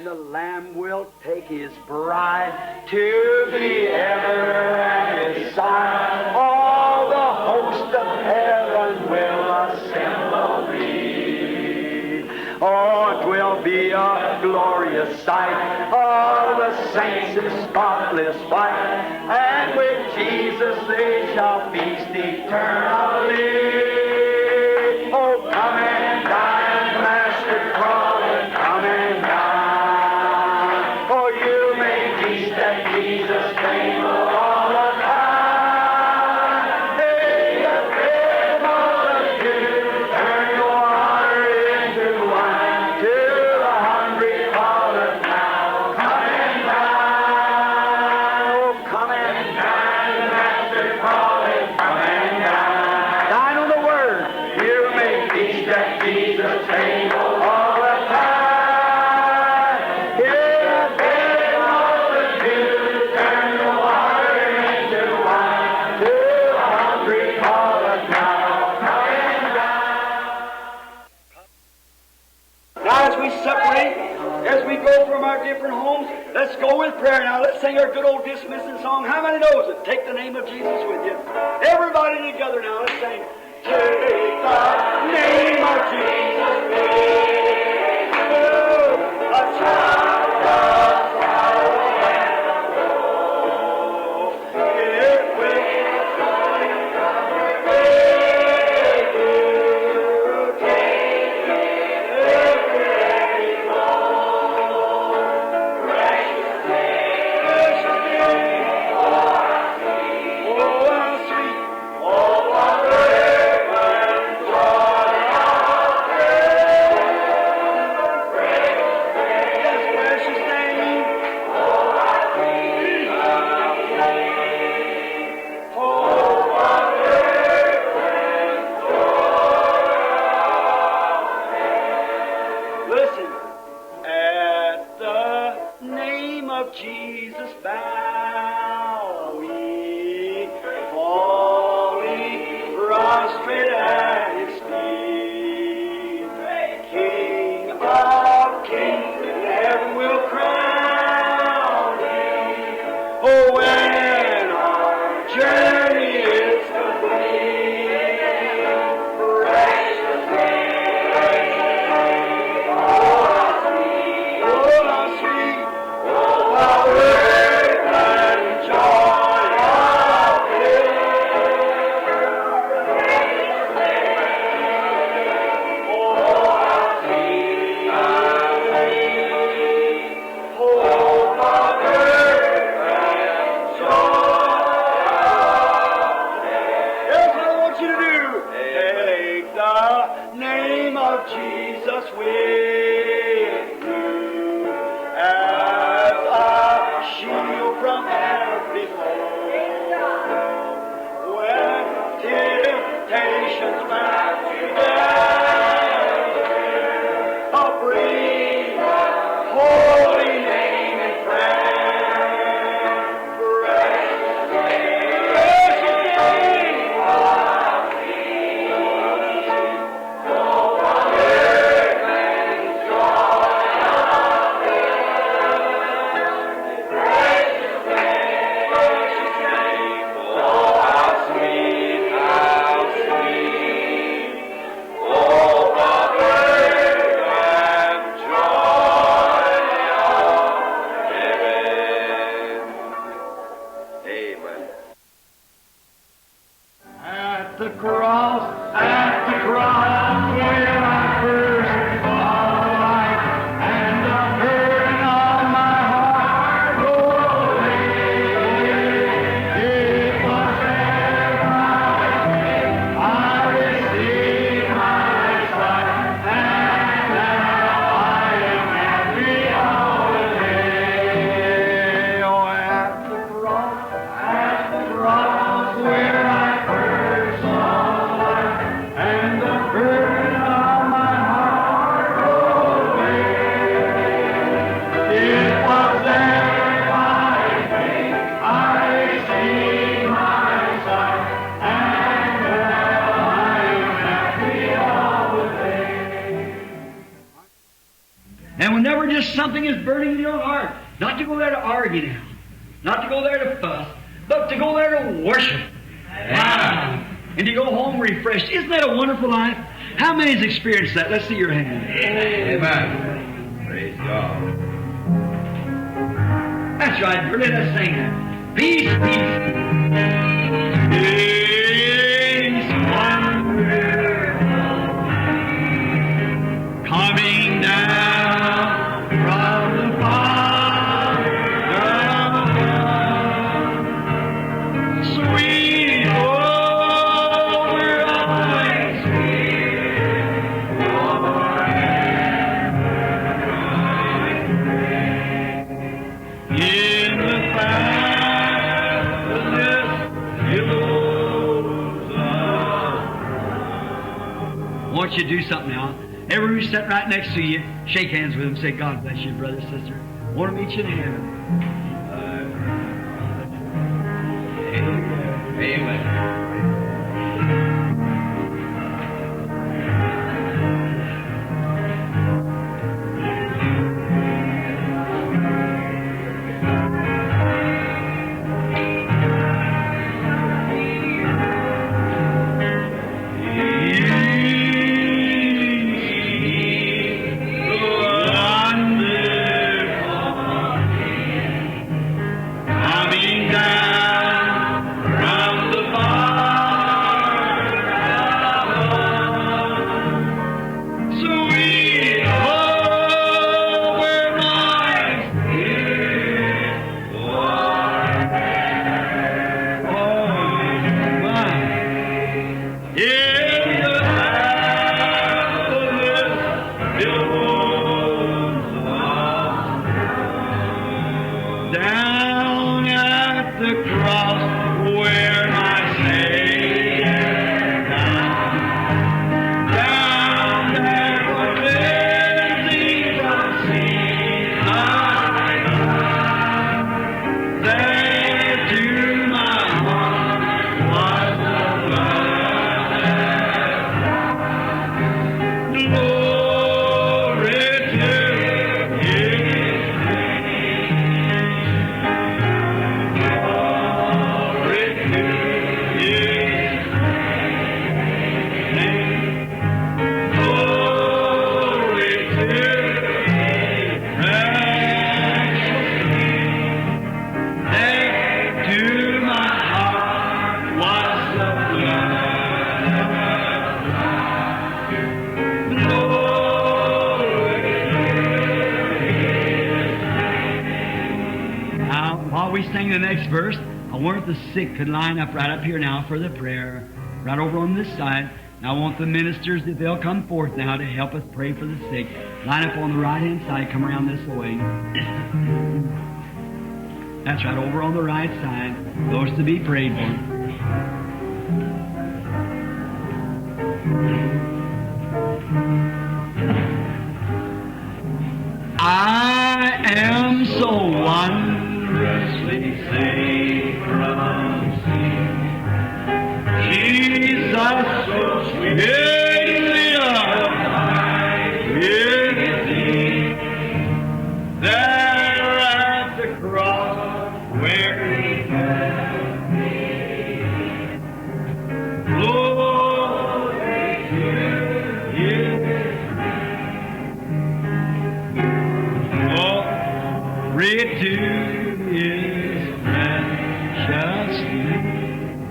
the Lamb will take his bride to the ever at his side. All the host of heaven will assemble thee. Oh, it will be a glorious sight. All the saints in spotless white, and with Jesus they shall feast eternally. Oh, come and dine, Master Crawford, come and dine. Oh, you may feast at Jesus' table all the time. Hey, the great multitude, turn your water into wine. To the hungry calleth now, come and dine. Oh, come and dine, Master Crawford, come and dine. Dine on the Word. You may feast at Jesus' table all the time. Hear the great multitude, turn the water into wine. To the hungry calleth now, come and dine. Now as we separate, as we go from our different homes, let's go with prayer now. Let's sing our good old dismissing song. How many knows it? Take the name of Jesus with you. Everybody together now, let's sing. Take the name of Jesus with you. A child of sorrow and woe. It will take you. Take every load. Precious name. Oh, how sweet. Oh, what listen, at the name of Jesus bow we, falling prostrate at his feet. King of kings, heaven will crown him. Oh, when our journey is complete, precious name, oh, how sweet, oh, how worth and joy of oh, how sweet, oh, how worth and joy. Here's what I want you to do. Take the name of Jesus with you as a shield from every foe. When temptations round you gather, bring the holy name in prayer. Precious name, precious name. Oh, And whenever just something is burning in your heart, not to go there to argue now, not to go there to fuss, but to go there to worship. Wow. And to go home refreshed. Isn't that a wonderful life? How many has experienced that? Let's see your hand. Amen. Praise God. That's right. Let us sing that. Peace, peace. Peace, wonderful, coming down from the Father above. Sweet over my spirit, in the fabulous billows of. I want you to do something now. Everyone who's sitting right next to you, shake hands with them. Say, God bless you, brother, sister. I want to meet you in heaven. Amen. Coming down from the Father above. Sweet over my spirit forever. Oh, my. In the fabulous billows of down at the cross where my Savior died. Down there for cleansing from sin I died. There to my heart was the blood that glory to His While we sing the next verse, I wonder if the sick could line up right up here now for the prayer, right over on this side. Now I want the ministers, if they'll come forth now to help us pray for the sick. Line up on the right-hand side, come around this way. That's right, over on the right side. Those to be prayed for. I am so wondrously saved from sin. Jesus, so sweet, there at the cross where He had me. Glory to His glory to His precious name.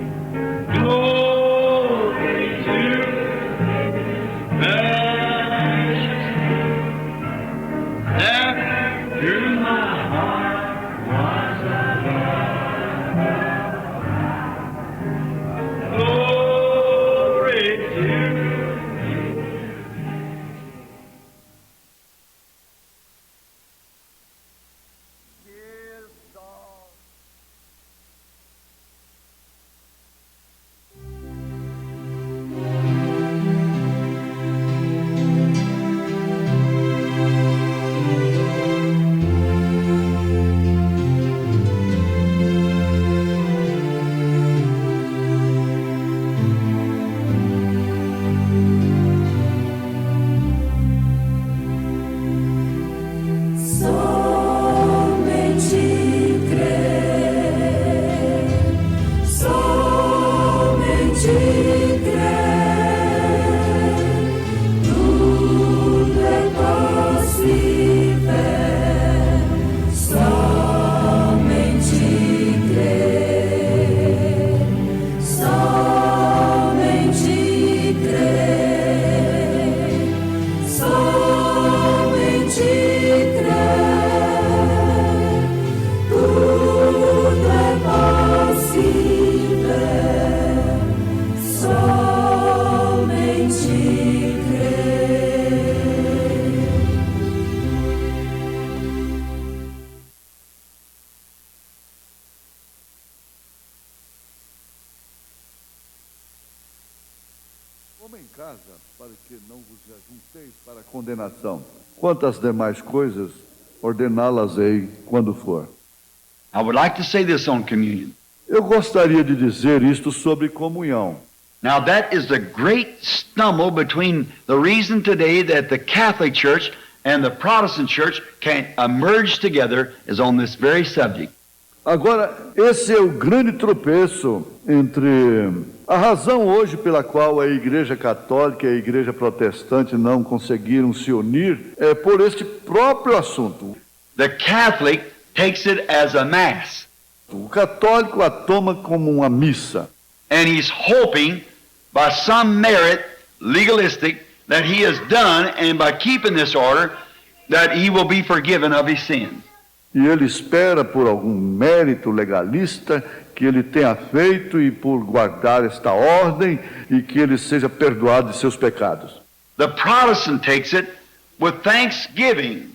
Glory to His precious name. There through my heart was a love. Glory to His casa, para que não vos ajunteis para condenação. Quanto às demais coisas, ordená-las-ei quando for. I would like to say this on communion. Eu gostaria de dizer isto sobre comunhão. Now, that is the great stumble between the reason today that the Catholic Church and the Protestant Church can merge together is on this very subject. Agora, esse é o grande tropeço entre a razão hoje pela qual a Igreja Católica e a Igreja Protestante não conseguiram se unir é por este próprio assunto. The Catholic takes it as a mass, O católico a toma como uma missa. and he's hoping by some merit, legalistic, that he has done, and by keeping this order, that he will be forgiven of his sins. E ele espera por algum mérito legalista que ele tenha feito e por guardar esta ordem e que ele seja perdoado de seus pecados. The Protestant takes it with thanksgiving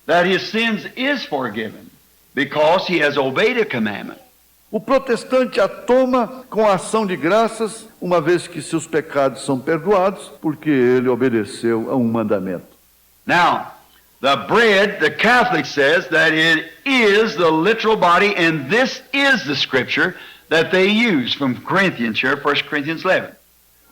that his sins is forgiven because he has obeyed a commandment. O protestante a toma com ação de graças, uma vez que seus pecados são perdoados, porque ele obedeceu a um mandamento. Now, the bread, the Catholic says that it is the literal body, and this is the scripture that they use from Corinthians here, 1 Corinthians 11.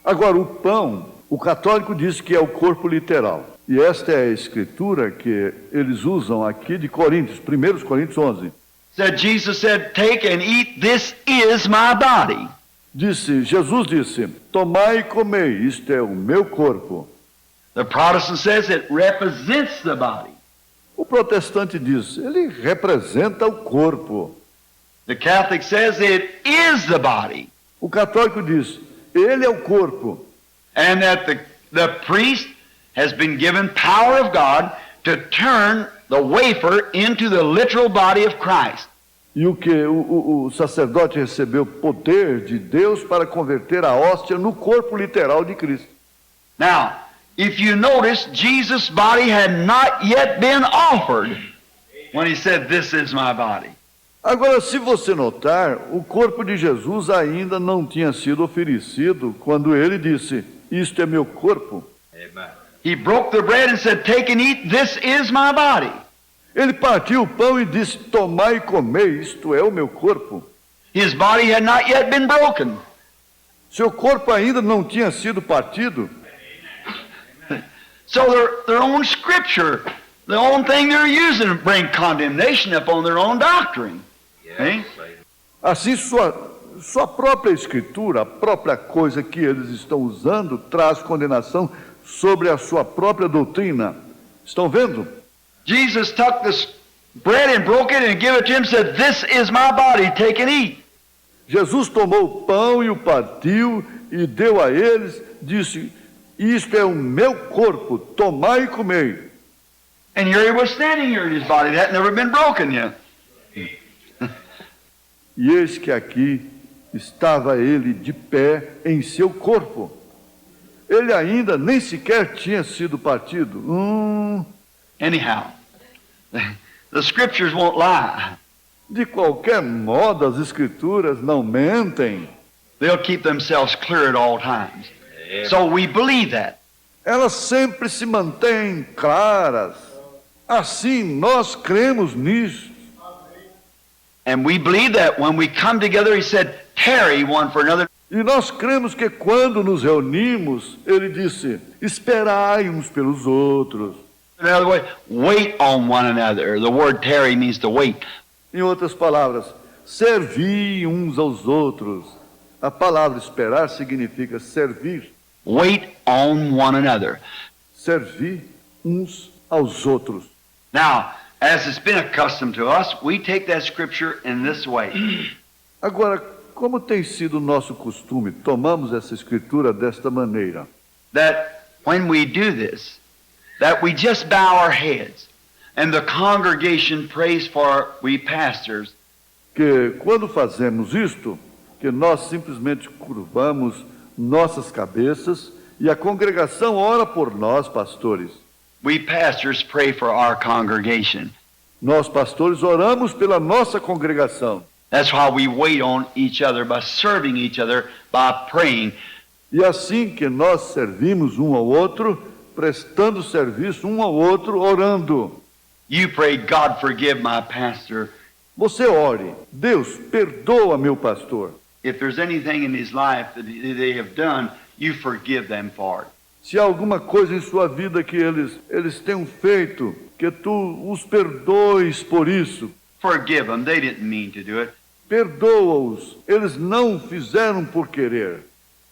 Agora, o pão, o católico diz que é o corpo literal. E esta é a escritura que eles usam aqui de Coríntios, 1 Coríntios 11. That Jesus said, "Take and eat, this is my body." Jesus disse, tomai e comei, isto é o meu corpo. The Protestant says it represents the body. O protestante diz, ele representa o corpo. The Catholic says it is the body. O católico diz, ele é o corpo. And that the priest has been given power of God to turn the wafer into the literal body of Christ. E o sacerdote recebeu poder de Deus para converter a hóstia no corpo literal de Cristo. Now, if you notice, Jesus' body had not yet been offered when he said, "This is my body." Agora, se você notar, o corpo de Jesus ainda não tinha sido oferecido quando ele disse, isto é meu corpo. Amen. He broke the bread and said, "Take and eat, this is my body." Ele partiu o pão e disse, tomai e comei, isto é o meu corpo. His body had not yet been broken. Seu corpo ainda não tinha sido partido. So their own scripture, the own thing they're using to bring condemnation upon their own doctrine. Yes. Assim, sua própria escritura, a própria coisa que eles estão usando, traz condenação sobre a sua própria doutrina. Estão vendo? Jesus took this bread and broke it and gave it to him and said, "This is my body, take and eat." Jesus tomou o pão e o partiu e deu a eles, disse, isto é o meu corpo, tomai e comei. And here he was standing here in his body. That had never been broken yet. E eis que aqui estava ele de pé em seu corpo. Ele ainda nem sequer tinha sido partido. Anyhow, the scriptures won't lie. De qualquer modo, as escrituras não mentem. They'll keep themselves clear at all times. So we believe that. Elas sempre se mantêm claras. Assim, nós cremos nisso. And we believe that when we come together, he said, "Tarry one for another." E nós cremos que quando nos reunimos, ele disse, esperai uns pelos outros. Another way, wait on one another. The word tarry means to wait. Em outras palavras, servi uns aos outros. A palavra esperar significa servir. Wait on one another. Servir uns aos outros. Now, as it's been accustomed to us, we take that scripture in this way. Agora, como tem sido o nosso costume, tomamos essa escritura desta maneira. That when we do this, that we just bow our heads and the congregation prays for we pastors. Que quando fazemos isto, que nós simplesmente curvamos nossas cabeças e a congregação ora por nós, pastores. We pastors pray for our congregation. Nós, pastores, oramos pela nossa congregação. That's why we wait on each other by serving each other, by praying. E assim que nós servimos um ao outro, prestando serviço um ao outro, orando. You pray, God forgive my pastor. Você ore, Deus, perdoa meu pastor. If there's anything in his life that they have done, you forgive them for it. Se há alguma coisa em sua vida que eles tenham feito, que tu os perdoes por isso. Forgive them. They didn't mean to do it. Perdoa-os, eles não fizeram por querer.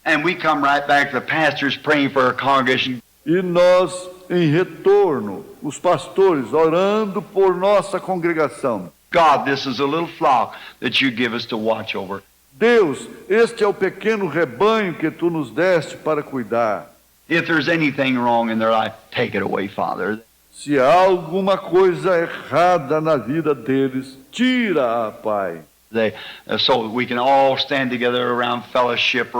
And we come right back to the pastors praying for our congregation. E nós, em retorno, os pastores, orando por nossa congregação. God, this is a little flock that you give us to watch over. Deus, este é o pequeno rebanho que tu nos deste para cuidar. If there's anything wrong in their life, take it away, Father. Se há alguma coisa errada na vida deles, tira-a, Pai. So we can all stand together around fellowship,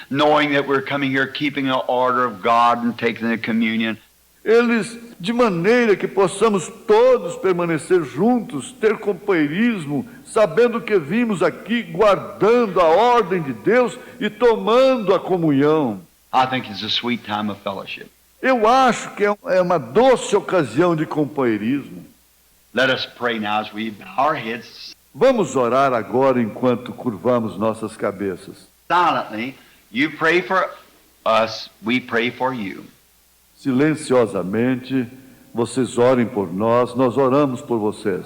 knowing that we're coming here keeping the order of God and taking the communion. Eles, de maneira que possamos todos permanecer juntos, ter companheirismo, sabendo que vimos aqui guardando a ordem de Deus e tomando a comunhão. I think it's a sweet time of fellowship. Eu acho que é uma doce ocasião de companheirismo. Let us pray now as we bow our heads. Vamos orar agora enquanto curvamos nossas cabeças. Silently, you pray for us, we pray for you. Silenciosamente, vocês orem por nós, nós oramos por vocês.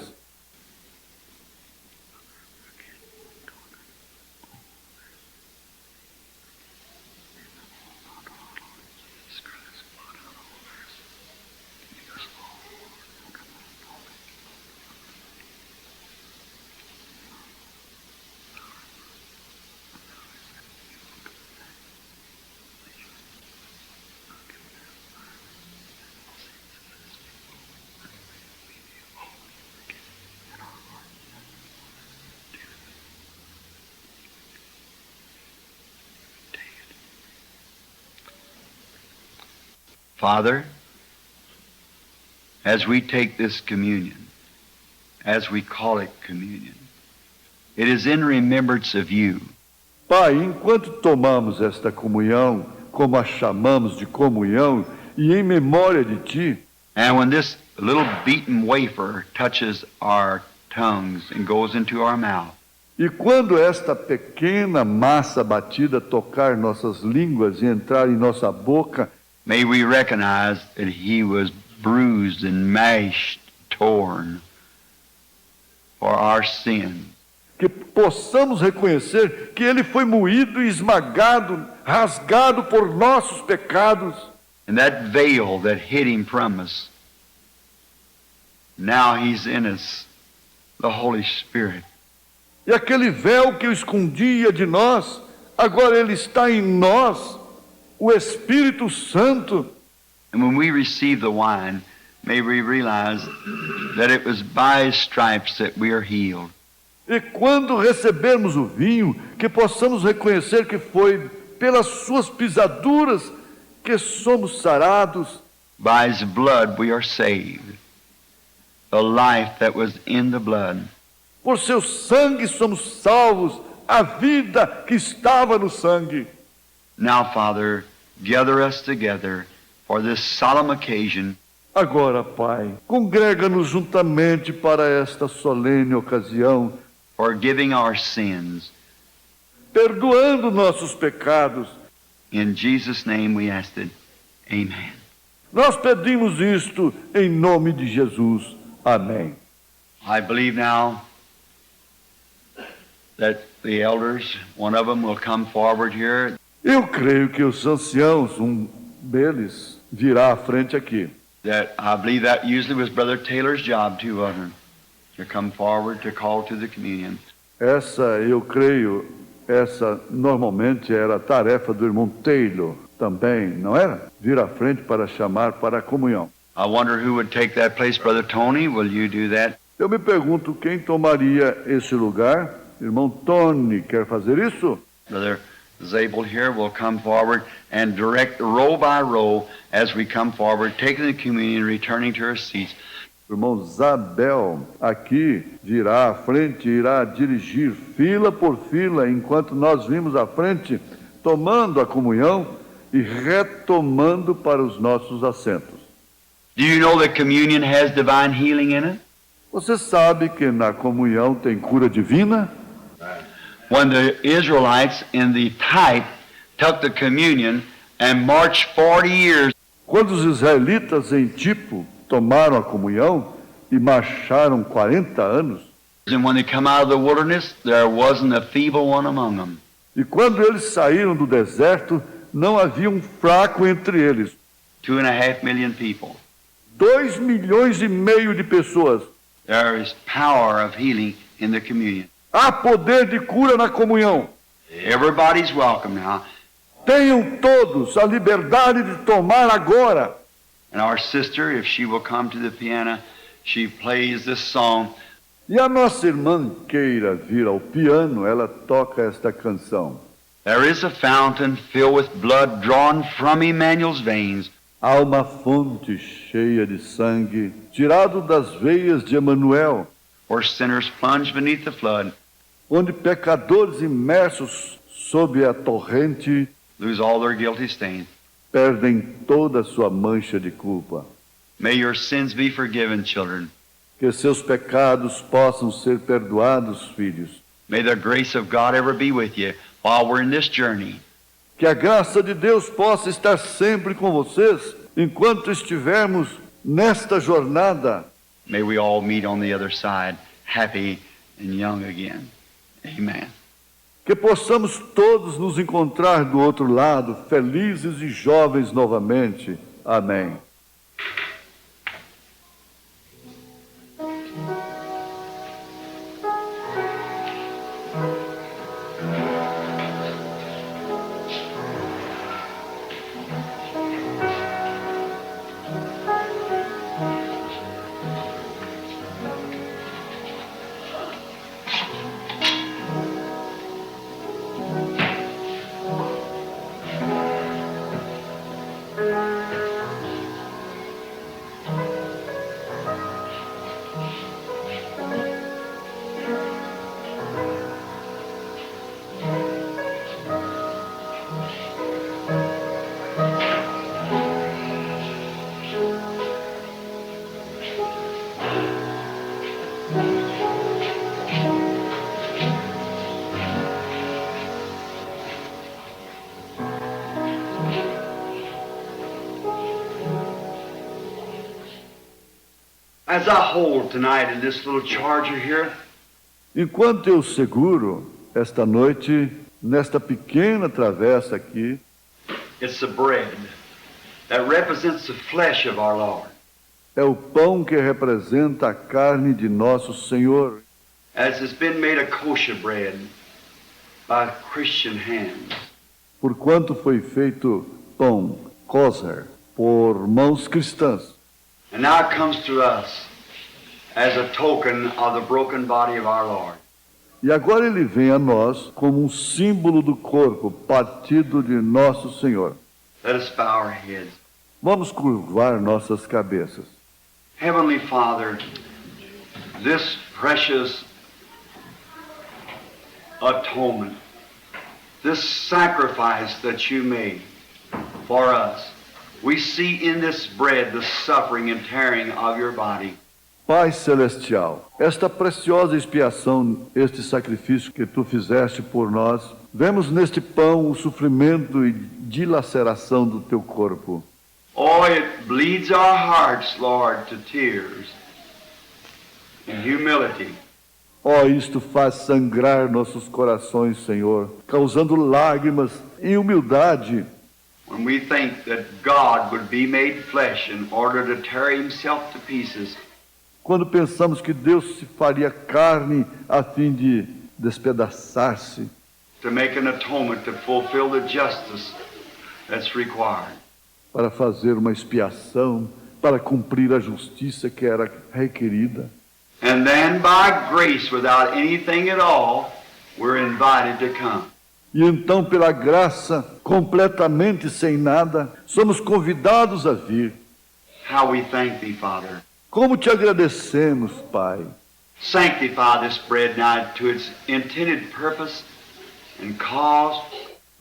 Father, as we take this communion, as we call it communion, it is in remembrance of you. Pai, enquanto tomamos esta comunhão, como a chamamos de comunhão, e em memória de Ti, and when this little beaten wafer touches our tongues and goes into our mouth, e quando esta pequena massa batida tocar nossas línguas e entrar em nossa boca, may we recognize that he was bruised and mashed, torn for our sins. Que possamos reconhecer que ele foi moído e esmagado, rasgado por nossos pecados. And that veil that hid him from us, now he's in us, the Holy Spirit. E aquele véu que o escondia de nós, agora ele está em nós. O Espírito Santo. And when we receive the wine, may we realize that it was by his stripes that we are healed. E quando recebermos o vinho, que possamos reconhecer que foi pelas suas pisaduras que somos sarados. By his blood we are saved. The life that was in the blood. Por seu sangue somos salvos, a vida que estava no sangue. Now, Father, gather us together for this solemn occasion. Agora, Pai, congrega-nos juntamente para esta solene ocasião, Forgiving our sins. perdoando nossos pecados. In Jesus' name we ask it. Amen. Nós pedimos isto em nome de Jesus. Amém. I believe now that the elders, one of them will come forward here. Eu creio que os anciãos, um deles, virá à frente aqui. That I believe that usually was Brother Taylor's job, two of them, to come forward to call to the communion. Eu creio, essa normalmente era a tarefa do irmão Taylor também, não era? Vir à frente para chamar para a comunhão. I wonder who would take that place. Brother Tony, will you do that? Eu me pergunto quem tomaria esse lugar. Irmão Tony, quer fazer isso? Brother Zabel here will come forward and direct row by row as we come forward, taking the communion, returning to our seats. O irmão Zabel aqui virá à frente, irá dirigir fila por fila, enquanto nós vimos à frente, tomando a comunhão e retomando para os nossos assentos. Do you know that communion has divine healing in it? Você sabe que na comunhão tem cura divina? When the Israelites in the type took the communion and marched 40 years, Quando os israelitas em Tipo tomaram a comunhão e marcharam 40 anos, and when they come out of the wilderness, there wasn't a feeble one among them. e quando eles saíram do deserto, não havia um fraco entre eles. 2.5 million people. 2,5 milhões de pessoas. There is power of healing in the communion. Há poder de cura na comunhão. Everybody's welcome now. Tenham todos a liberdade de tomar agora. And our sister, if she will come to the piano, she plays this song. E a nossa irmã queira vir ao piano, ela toca esta canção. There is a fountain filled with blood drawn from Emmanuel's veins. Há uma fonte cheia de sangue, tirado das veias de Emanuel, Where sinners plunge beneath the flood, onde pecadores imersos sob a torrente lose all their guilty stain. perdem toda a sua mancha de culpa. May your sins be forgiven, children. Que seus pecados possam ser perdoados, filhos. May the grace of God ever be with you while we're in this journey. Que a graça de Deus possa estar sempre com vocês enquanto estivermos nesta jornada. May we all meet on the other side, happy and young again. Amen. Que possamos todos nos encontrar do outro lado, felizes e jovens novamente. Amém. As I hold tonight in this little charger here, Enquanto eu seguro esta noite, nesta pequena travessa aqui, it's the bread that represents the flesh of our Lord. é o pão que representa a carne de nosso Senhor, As it's been made a kosher bread by Christian hands. porquanto foi feito pão, kosher, por mãos cristãs. And now it comes to us as a token of the broken body of our Lord. E agora ele vem a nós como um símbolo do corpo partido de nosso Senhor. Let us bow our heads. Vamos curvar nossas cabeças. Heavenly Father, this precious atonement, this sacrifice that you made for us, we see in this bread the suffering and tearing of your body. Pai Celestial, esta preciosa expiação, este sacrifício que tu fizeste por nós, vemos neste pão o sofrimento e dilaceração do teu corpo. Oh, it bleeds our hearts, Lord, to tears in humility. Ó, isto faz sangrar nossos corações, Senhor, causando lágrimas em humildade, When we think that God would be made flesh in order to tear himself to pieces, quando pensamos que Deus se faria carne a fim de despedaçar-se, to make an atonement to fulfill the justice that's required. para fazer uma expiação, para cumprir a justiça que era requerida. And then by grace, without anything at all, we're invited to come. E então, pela graça, completamente sem nada, somos convidados a vir. How we thank thee, Father. Como te agradecemos, Pai. Sanctify this bread now to its intended purpose and cause.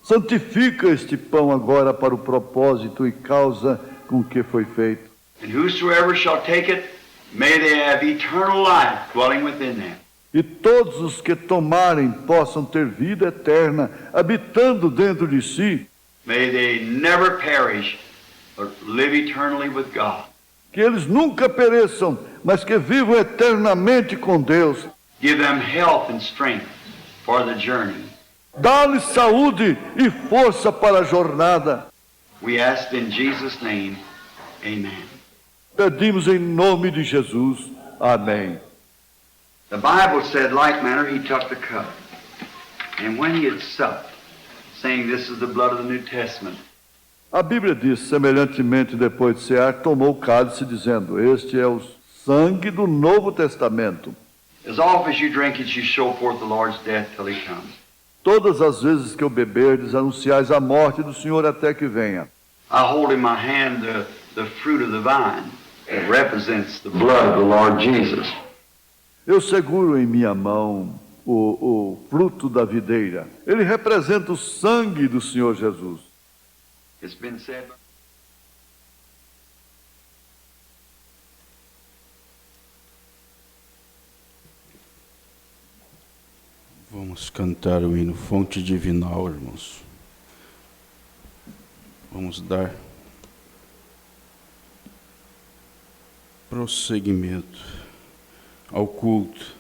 Santifica este pão agora para o propósito e causa com que foi feito. And whosoever shall take it, may they have eternal life dwelling within them. E todos os que tomarem possam ter vida eterna, habitando dentro de si. May they never perish, but live eternally with God. Que eles nunca pereçam, mas que vivam eternamente com Deus. Give them health and strength for the journey. Dá-lhes saúde e força para a jornada. We ask in Jesus' name, amen. Pedimos em nome de Jesus. Amém. The Bible said, like manner, he took the cup. And when he had supped, saying, this is the blood of the New Testament. A Bíblia diz, semelhantemente, depois de cear, tomou o cálice, dizendo, este é o sangue do Novo Testamento. As often as you drink it, you show forth the Lord's death till he comes. Todas as vezes que o beberdes, anunciais a morte do Senhor até que venha. I hold in my hand the fruit of the vine that represents the blood of the Lord Jesus. Eu seguro em minha mão o fruto da videira. Ele representa o sangue do Senhor Jesus. It's been said. Vamos cantar o hino Fonte Divinal, irmãos. Vamos dar prosseguimento ao culto.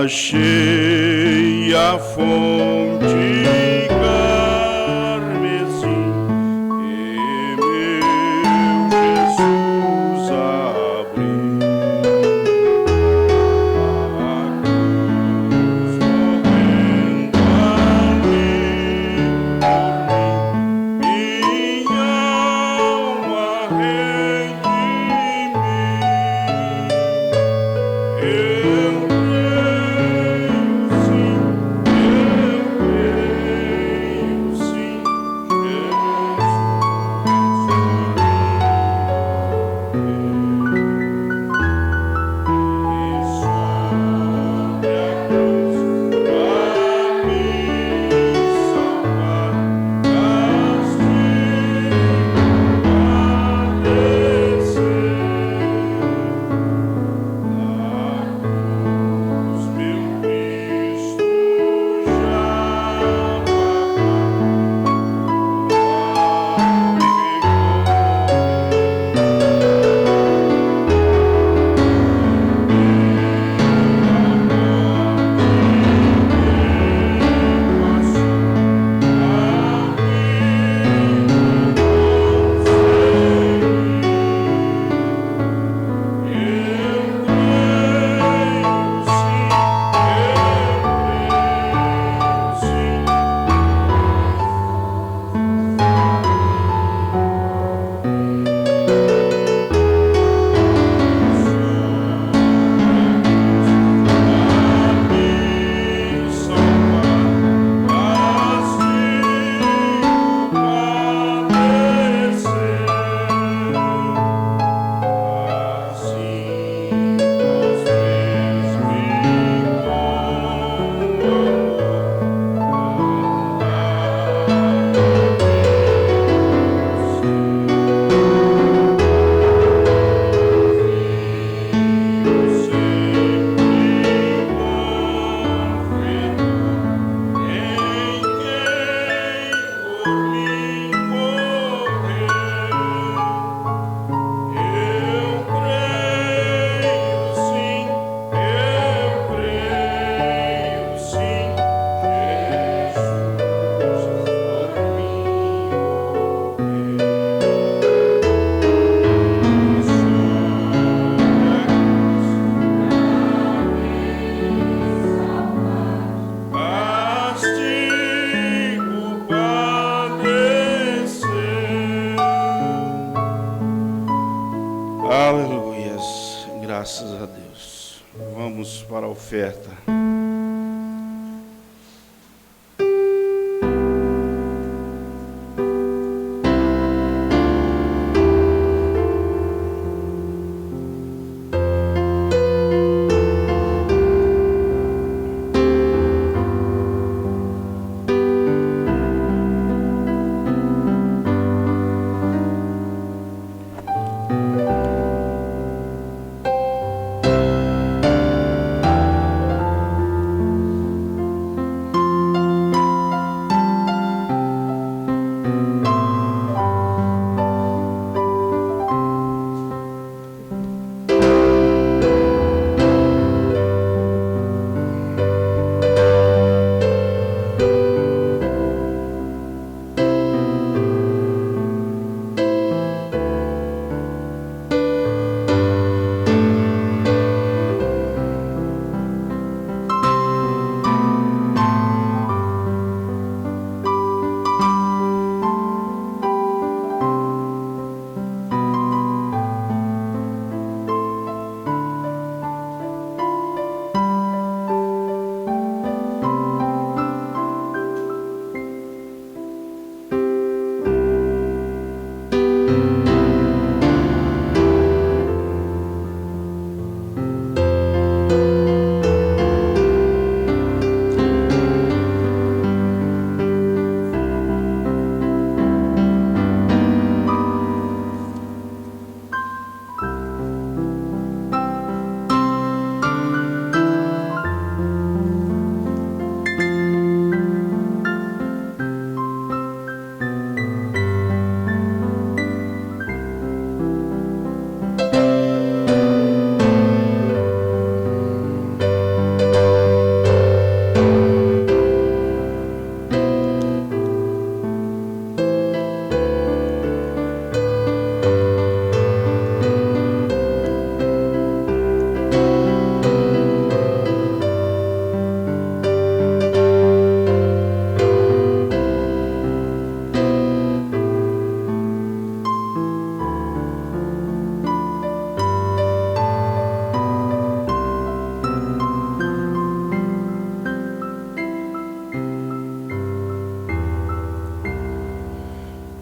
Achei a fonte carmesim que meu Jesus abriu. A cruz correndo ali por mim, minha alma redimiu. Graças a Deus. Vamos para a oferta.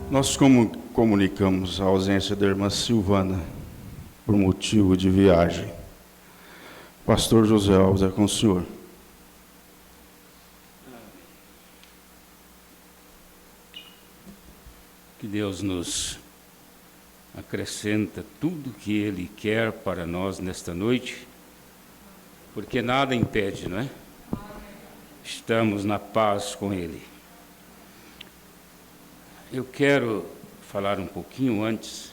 Nós comunicamos a ausência da irmã Silvana por motivo de viagem. Pastor José Alves, é com o senhor. Que Deus nos acrescenta tudo o que Ele quer para nós nesta noite, porque nada impede, não é? Estamos na paz com Ele. Eu quero falar um pouquinho antes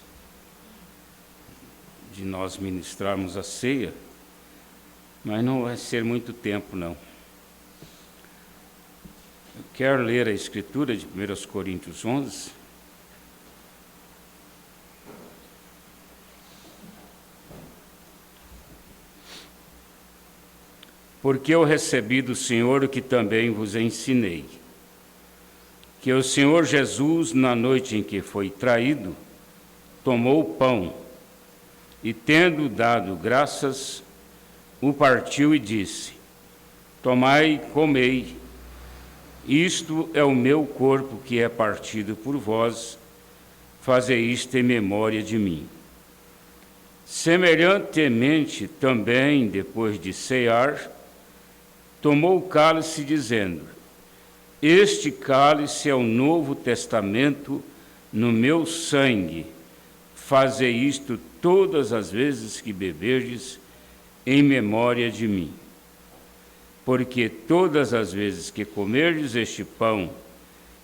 de nós ministrarmos a ceia, mas não vai ser muito tempo, não. Eu quero ler a Escritura de 1 Coríntios 11, porque eu recebi do Senhor o que também vos ensinei, que o Senhor Jesus, na noite em que foi traído, tomou o pão e, tendo dado graças, o partiu e disse: tomai e comei, isto é o meu corpo que é partido por vós, fazei isto em memória de mim. Semelhantemente também, depois de cear, tomou o cálice, dizendo: este cálice é o novo testamento no meu sangue. Fazei isto todas as vezes que beberdes, em memória de mim. Porque todas as vezes que comerdes este pão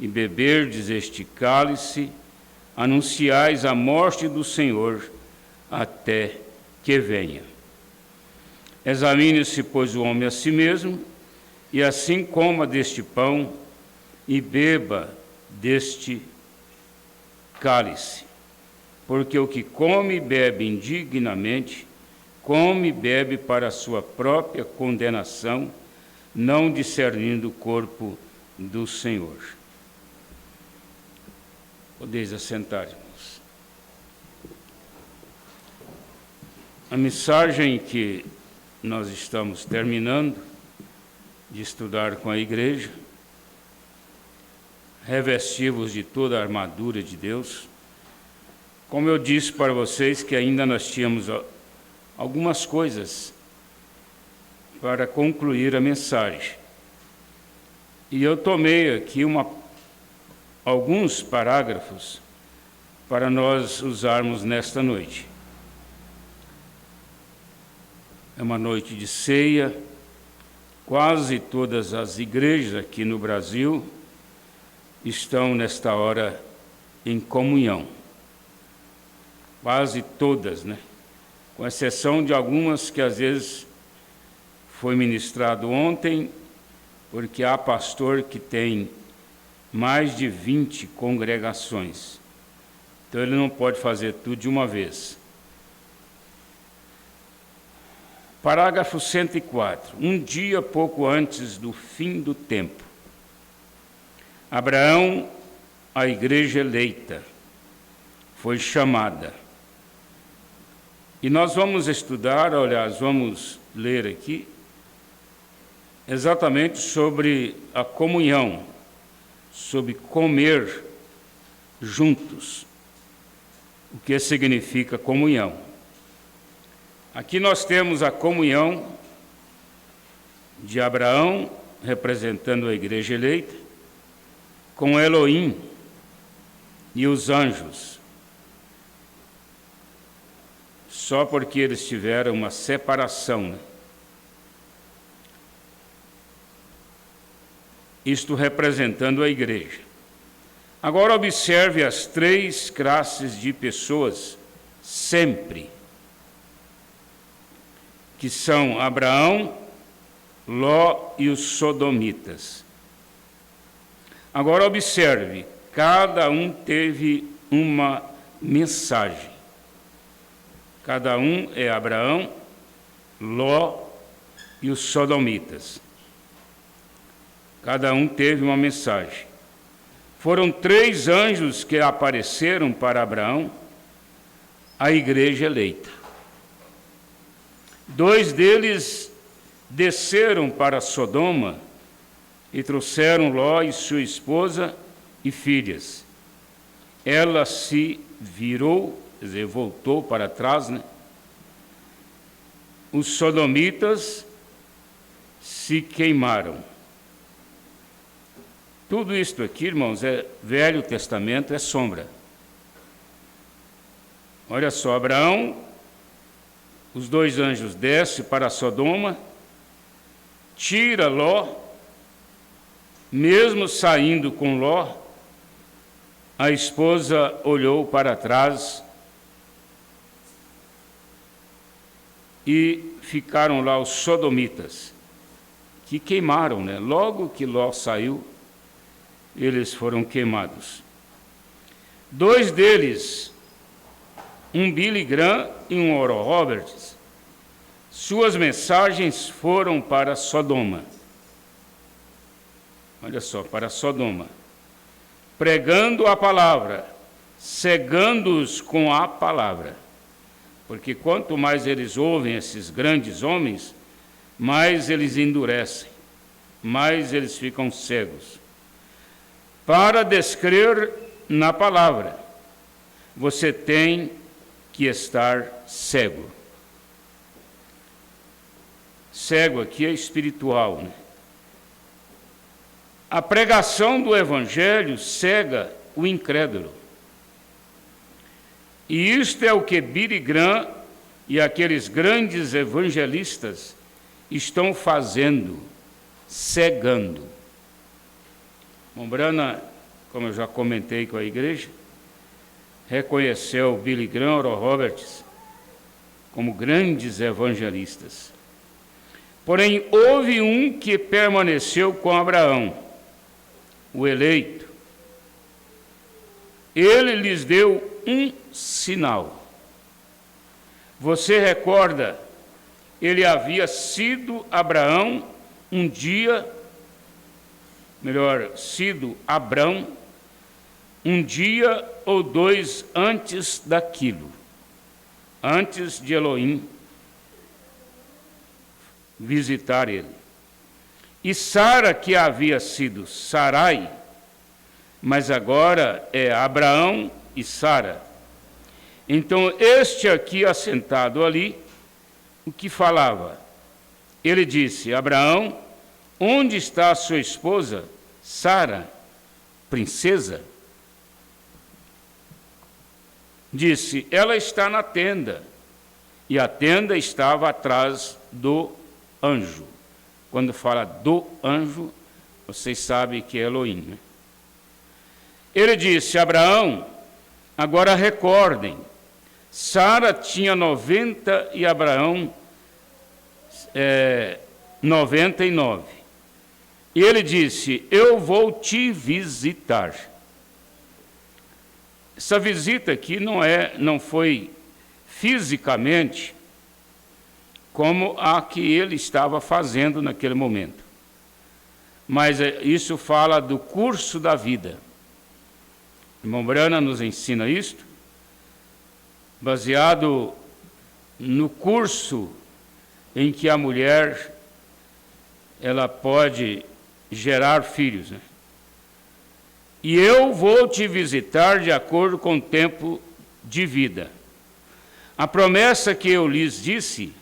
e beberdes este cálice, anunciais a morte do Senhor até que venha. Examine-se, pois, o homem a si mesmo, e assim coma deste pão e beba deste cálice. Porque o que come e bebe indignamente, come e bebe para a sua própria condenação, não discernindo o corpo do Senhor. Podeis assentar, irmãos. A mensagem que nós estamos terminando de estudar com a igreja, revestivos de toda a armadura de Deus. Como eu disse para vocês que ainda nós tínhamos algumas coisas para concluir a mensagem. E eu tomei aqui alguns parágrafos para nós usarmos nesta noite. É uma noite de ceia. Quase todas as igrejas aqui no Brasil estão nesta hora em comunhão. Quase todas, né? Com exceção de algumas que às vezes foi ministrado ontem, porque há pastor que tem mais de 20 congregações. Então ele não pode fazer tudo de uma vez. Parágrafo 104. Um dia pouco antes do fim do tempo, Abraão, a igreja eleita, foi chamada. E nós vamos estudar, aliás, vamos ler aqui, exatamente sobre a comunhão, sobre comer juntos. O que significa comunhão? Aqui nós temos a comunhão de Abraão, representando a igreja eleita, com Elohim e os anjos. Só porque eles tiveram uma separação, né? Isto representando a igreja. Agora observe as 3 classes de pessoas, sempre, que são Abraão, Ló e os sodomitas. Agora observe, cada um teve uma mensagem. Cada um é Abraão, Ló e os sodomitas. Cada um teve uma mensagem. Foram 3 anjos que apareceram para Abraão, a igreja eleita. 2 deles desceram para Sodoma e trouxeram Ló e sua esposa e filhas. Ela se virou, quer dizer, voltou para trás, né? Os sodomitas se queimaram. Tudo isto aqui, irmãos, é Velho Testamento, é sombra. Olha só, Abraão, os 2 anjos descem para Sodoma, tira Ló, mesmo saindo com Ló, a esposa olhou para trás e ficaram lá os sodomitas, que queimaram, né? Logo que Ló saiu, eles foram queimados. 2 deles, um Billy Graham e um Oral Roberts, suas mensagens foram para Sodoma. Olha só, para Sodoma. Pregando a palavra, cegando-os com a palavra. Porque quanto mais eles ouvem esses grandes homens, mais eles endurecem, mais eles ficam cegos. Para descrer na palavra, você tem que estar cego. Cego aqui é espiritual, né? A pregação do evangelho cega o incrédulo. E isto é o que Billy Graham e aqueles grandes evangelistas estão fazendo, cegando. Mombrana, como eu já comentei com a igreja, reconheceu Billy Graham e Oral Roberts como grandes evangelistas. Porém, houve um que permaneceu com Abraão, o eleito. Ele lhes deu um sinal. Você recorda, ele havia sido Abraão um dia, sido Abrão, um dia ou 2 antes daquilo, antes de Elohim visitar ele. E Sara, que havia sido Sarai, mas agora é Abraão e Sara. Então, este aqui assentado ali, o que falava? Ele disse: Abraão, onde está a sua esposa, Sara, princesa? Disse: ela está na tenda. E a tenda estava atrás do anjo. Quando fala do anjo, vocês sabem que é Elohim, né? Ele disse: Abraão, agora recordem, Sara tinha 90 e Abraão 99. E ele disse: eu vou te visitar. Essa visita aqui não foi fisicamente como a que ele estava fazendo naquele momento. Mas isso fala do curso da vida. O irmão Brana nos ensina isto, baseado no curso em que a mulher ela pode gerar filhos, né? E eu vou te visitar de acordo com o tempo de vida. A promessa que eu lhes disse,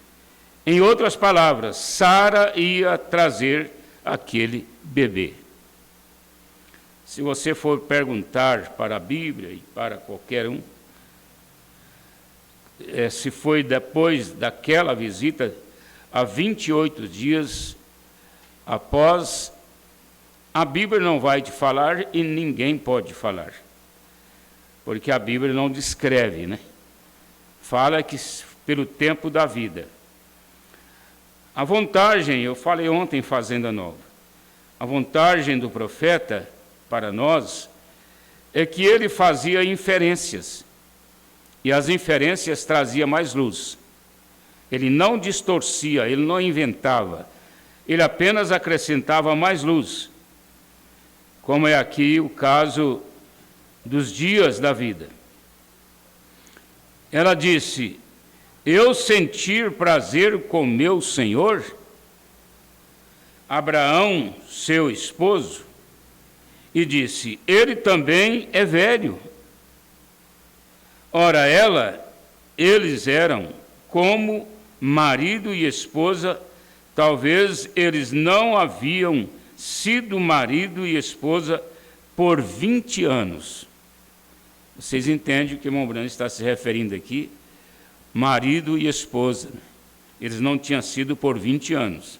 em outras palavras, Sara ia trazer aquele bebê. Se você for perguntar para a Bíblia e para qualquer um, se foi depois daquela visita, há 28 dias após, a Bíblia não vai te falar e ninguém pode falar, porque a Bíblia não descreve, né? Fala que pelo tempo da vida. A vantagem, eu falei ontem em Fazenda Nova, a vantagem do profeta para nós é que ele fazia inferências, e as inferências traziam mais luz. Ele não distorcia, ele não inventava, ele apenas acrescentava mais luz, como é aqui o caso dos dias da vida. Ela disse: eu sentir prazer com meu Senhor, Abraão, seu esposo, e disse: ele também é velho. Ora, eles eram como marido e esposa, talvez eles não haviam sido marido e esposa por 20 anos. Vocês entendem o que o irmão Brando está se referindo aqui? Marido e esposa. Eles não tinham sido por 20 anos.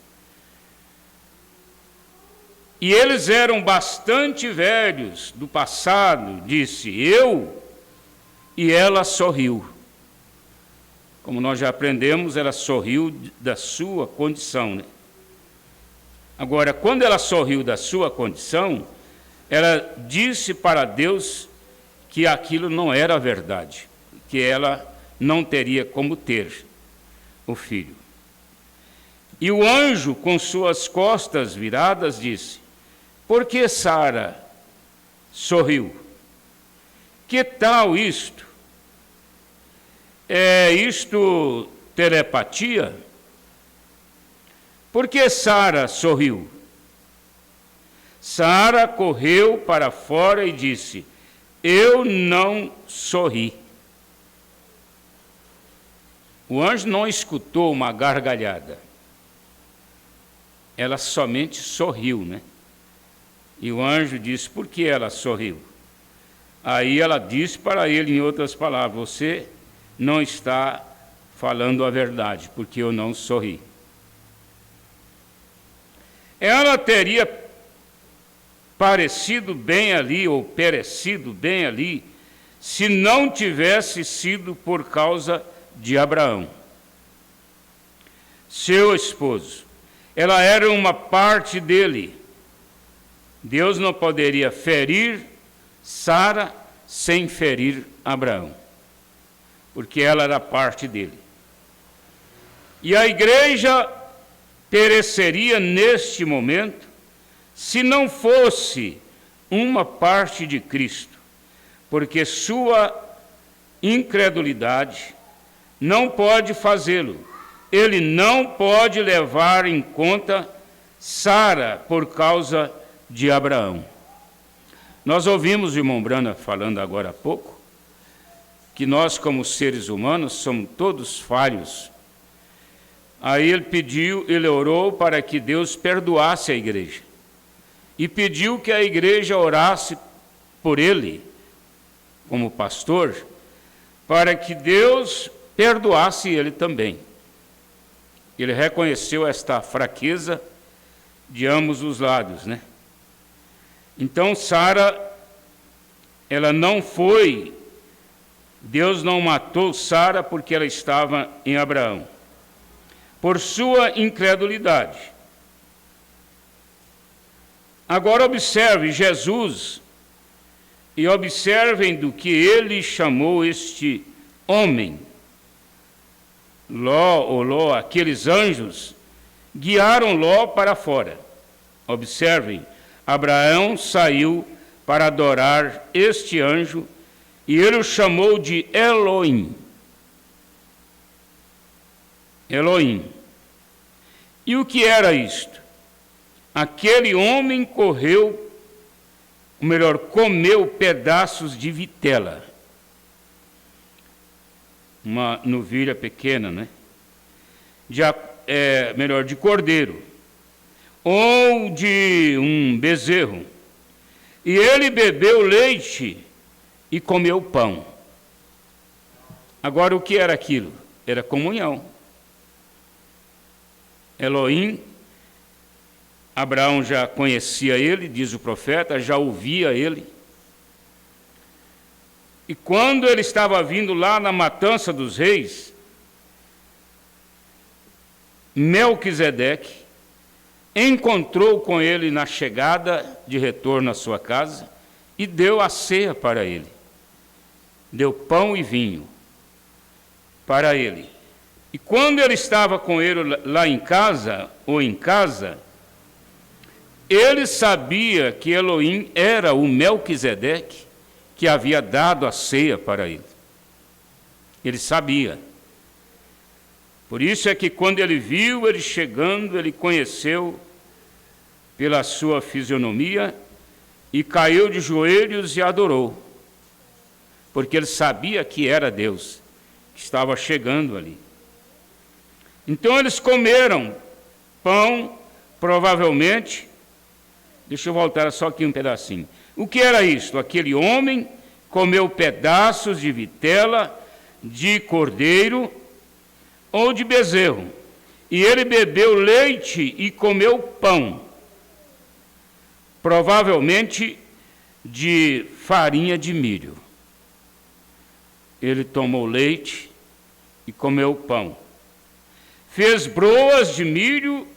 E eles eram bastante velhos do passado, disse eu, e ela sorriu. Como nós já aprendemos, ela sorriu da sua condição, né? Agora, quando ela sorriu da sua condição, ela disse para Deus que aquilo não era verdade, que ela não teria como ter o filho. E o anjo, com suas costas viradas, disse: por que Sara sorriu? Que tal isto? É isto telepatia? Por que Sara sorriu? Sara correu para fora e disse: eu não sorri. O anjo não escutou uma gargalhada. Ela somente sorriu, né? E o anjo disse: por que ela sorriu? Aí ela disse para ele, em outras palavras: você não está falando a verdade, porque eu não sorri. Ela teria parecido bem ali, ou perecido bem ali, se não tivesse sido por causa de Abraão, seu esposo. Ela era uma parte dele. Deus não poderia ferir Sara sem ferir Abraão, porque ela era parte dele. E a igreja pereceria neste momento se não fosse uma parte de Cristo, porque sua incredulidade não pode fazê-lo ele não pode levar em conta Sara por causa de Abraão. Nós ouvimos o irmão Brana falando agora há pouco, que nós, como seres humanos, somos todos falhos. Aí ele orou para que Deus perdoasse a igreja. E pediu que a igreja orasse por ele, como pastor, para que Deus perdoasse ele também. Ele reconheceu esta fraqueza de ambos os lados, né? Então Sara, ela não foi, Deus não matou Sara porque ela estava em Abraão, por sua incredulidade. Agora observe Jesus e observem do que ele chamou este homem. Ló, aqueles anjos, guiaram Ló para fora. Observem, Abraão saiu para adorar este anjo e ele o chamou de Elohim. Elohim. E o que era isto? Aquele homem comeu pedaços de vitela. Uma novilha pequena, né? De cordeiro, ou de um bezerro. E ele bebeu leite e comeu pão. Agora, o que era aquilo? Era comunhão. Elohim, Abraão já conhecia ele, diz o profeta, já ouvia ele. E quando ele estava vindo lá na matança dos reis, Melquisedeque encontrou com ele na chegada de retorno à sua casa e deu a ceia para ele. Deu pão e vinho para ele. E quando ele estava com ele lá em casa, ele sabia que Elohim era o Melquisedeque que havia dado a ceia para ele. Ele sabia. Por isso é que quando ele viu ele chegando, ele conheceu pela sua fisionomia e caiu de joelhos e adorou. Porque ele sabia que era Deus que estava chegando ali. Então eles comeram pão, provavelmente. Deixa eu voltar só aqui um pedacinho. O que era isto? Aquele homem comeu pedaços de vitela, de cordeiro ou de bezerro. E ele bebeu leite e comeu pão. Provavelmente de farinha de milho. Ele tomou leite e comeu pão. Fez broas de milho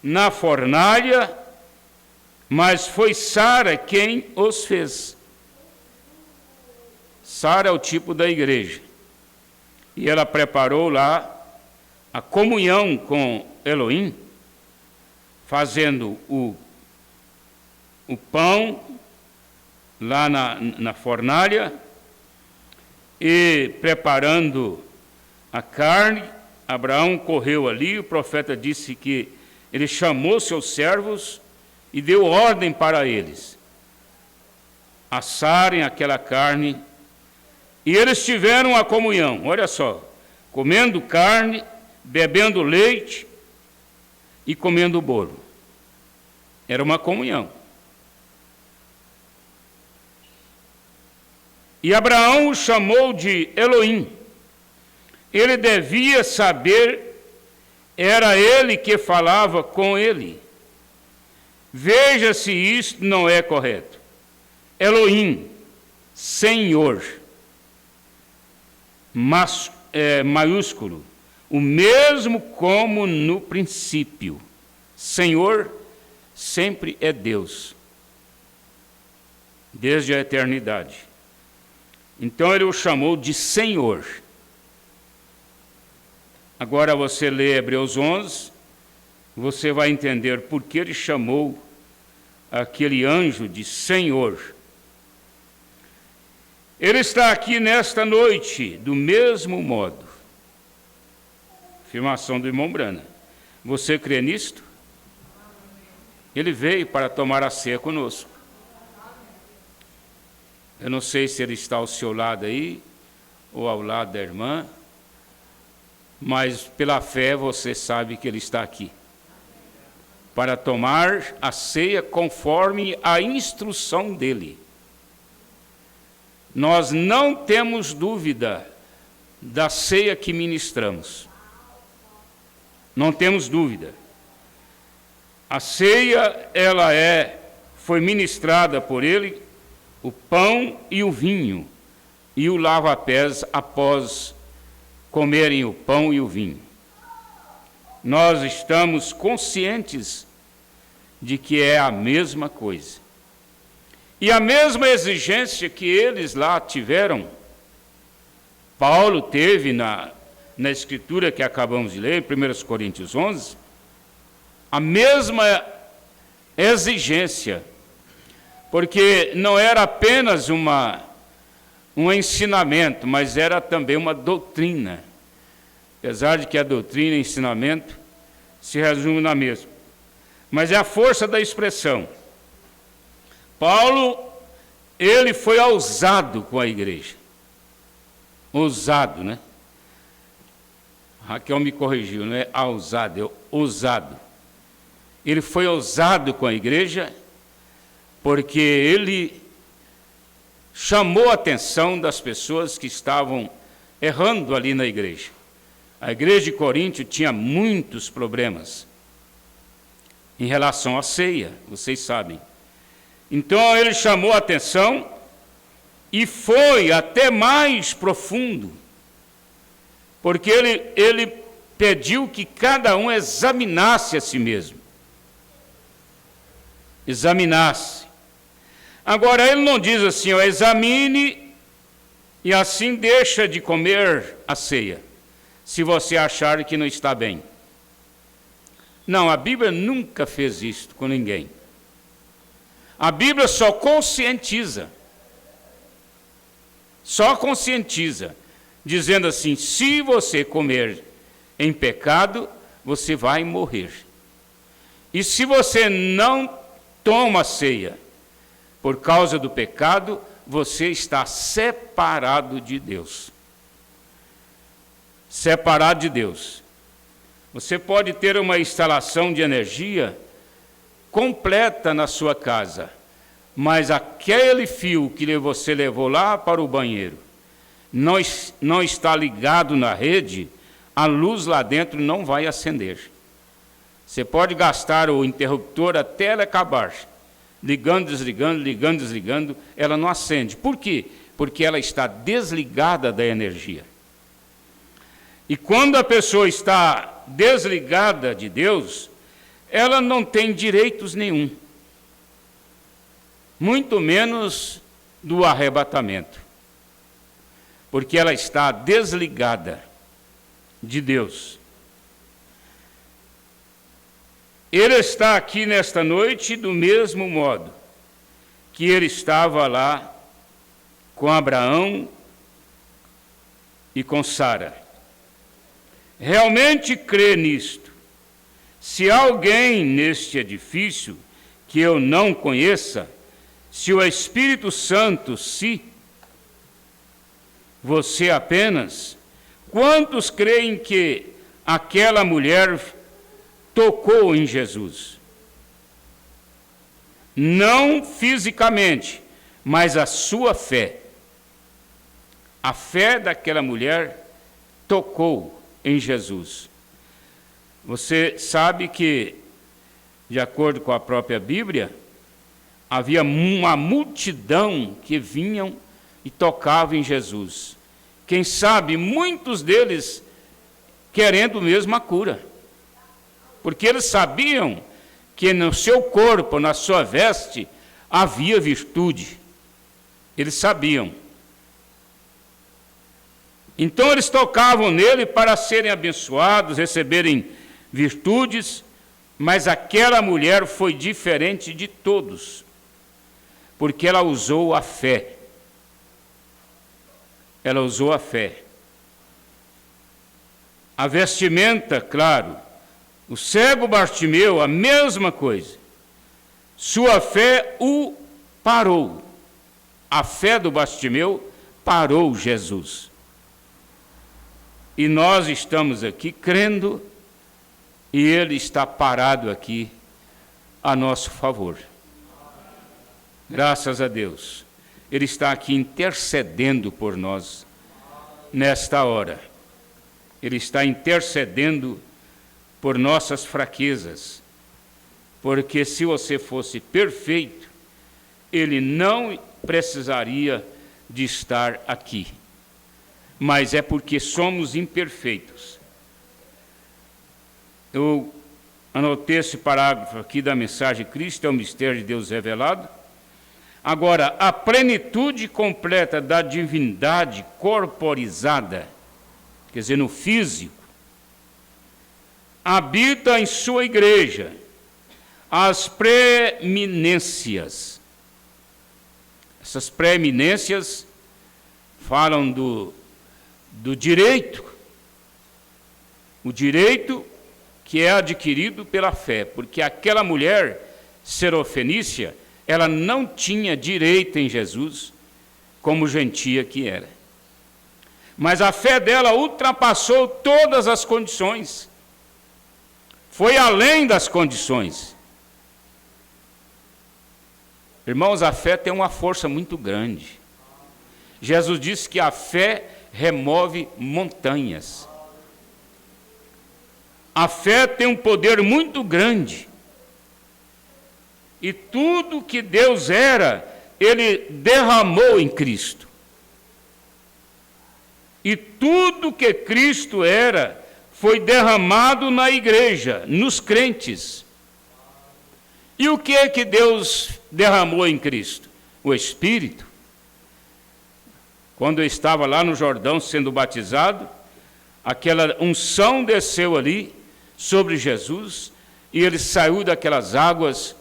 na fornalha, mas foi Sara quem os fez. Sara é o tipo da igreja. E ela preparou lá a comunhão com Elohim, fazendo o pão lá na fornalha e preparando a carne. Abraão correu ali, o profeta disse que ele chamou seus servos e deu ordem para eles assarem aquela carne, e eles tiveram a comunhão, olha só, comendo carne, bebendo leite e comendo bolo. Era uma comunhão. E Abraão o chamou de Elohim. Ele devia saber, era ele que falava com ele. Veja se isto não é correto. Elohim, Senhor, maiúsculo, o mesmo como no princípio. Senhor sempre é Deus, desde a eternidade. Então ele o chamou de Senhor. Agora você lê Hebreus 11, você vai entender por que ele chamou aquele anjo de Senhor. Ele está aqui nesta noite do mesmo modo, Afirmação do irmão Brana. Você crê nisto? Ele veio para tomar a ceia conosco. Eu não sei se ele está ao seu lado aí, ou ao lado da irmã, mas pela fé você sabe que ele está aqui, para tomar a ceia conforme a instrução dele. Nós não temos dúvida da ceia que ministramos. Não temos dúvida. A ceia, foi ministrada por ele, o pão e o vinho, e o lava-pés após comerem o pão e o vinho. Nós estamos conscientes de que é a mesma coisa. E a mesma exigência que eles lá tiveram, Paulo teve na escritura que acabamos de ler, 1 Coríntios 11, a mesma exigência, porque não era apenas um ensinamento, mas era também uma doutrina, apesar de que a doutrina e o ensinamento se resumem na mesma. Mas é a força da expressão. Paulo, ele foi ousado com a igreja. Ousado, né? Raquel me corrigiu, não é ousado, é ousado. Ele foi ousado com a igreja porque ele chamou a atenção das pessoas que estavam errando ali na igreja. A igreja de Corinto tinha muitos problemas em relação à ceia, vocês sabem. Então ele chamou a atenção e foi até mais profundo, porque ele pediu que cada um examinasse a si mesmo. Examinasse. Agora ele não diz assim, examine e assim deixa de comer a ceia, se você achar que não está bem. Não, a Bíblia nunca fez isto com ninguém. A Bíblia só conscientiza, dizendo assim, se você comer em pecado, você vai morrer. E se você não toma ceia por causa do pecado, você está separado de Deus. Separado de Deus. Você pode ter uma instalação de energia completa na sua casa, mas aquele fio que você levou lá para o banheiro não está ligado na rede, a luz lá dentro não vai acender. Você pode gastar o interruptor até ela acabar, ligando, desligando, ela não acende. Por quê? Porque ela está desligada da energia. E quando a pessoa está desligada de Deus, ela não tem direitos nenhum, muito menos do arrebatamento, porque ela está desligada de Deus. Ele está aqui nesta noite do mesmo modo que ele estava lá com Abraão e com Sara. Realmente crê nisto. Se alguém neste edifício que eu não conheça, se o Espírito Santo, você apenas, quantos creem que aquela mulher tocou em Jesus? Não fisicamente, mas a sua fé. A fé daquela mulher tocou em Jesus. Você sabe que, de acordo com a própria Bíblia, havia uma multidão que vinham e tocavam em Jesus. Quem sabe, muitos deles querendo mesmo a cura. Porque eles sabiam que no seu corpo, na sua veste, havia virtude. Eles sabiam. Então eles tocavam nele para serem abençoados, receberem virtudes, mas aquela mulher foi diferente de todos, porque ela usou a fé. Ela usou a fé. A vestimenta, claro. O cego Bartimeu, a mesma coisa. Sua fé o parou. A fé do Bartimeu parou Jesus. E nós estamos aqui crendo, e ele está parado aqui a nosso favor. Graças a Deus. Ele está aqui intercedendo por nós nesta hora. Ele está intercedendo por nossas fraquezas. Porque se você fosse perfeito, ele não precisaria de estar aqui. Mas é porque somos imperfeitos. Eu anotei esse parágrafo aqui da mensagem: Cristo é o mistério de Deus revelado. Agora, a plenitude completa da divindade corporizada, quer dizer, no físico, habita em sua igreja as preeminências. Essas preeminências falam do direito, o direito que é adquirido pela fé, porque aquela mulher serofenícia, ela não tinha direito em Jesus, como gentia que era. Mas a fé dela ultrapassou todas as condições, foi além das condições. Irmãos, a fé tem uma força muito grande. Jesus disse que a fé remove montanhas. A fé tem um poder muito grande. E tudo que Deus era, ele derramou em Cristo. E tudo que Cristo era, foi derramado na igreja, nos crentes. E o que é que Deus derramou em Cristo? O Espírito. Quando eu estava lá no Jordão sendo batizado, aquela unção desceu ali sobre Jesus, e ele saiu daquelas águas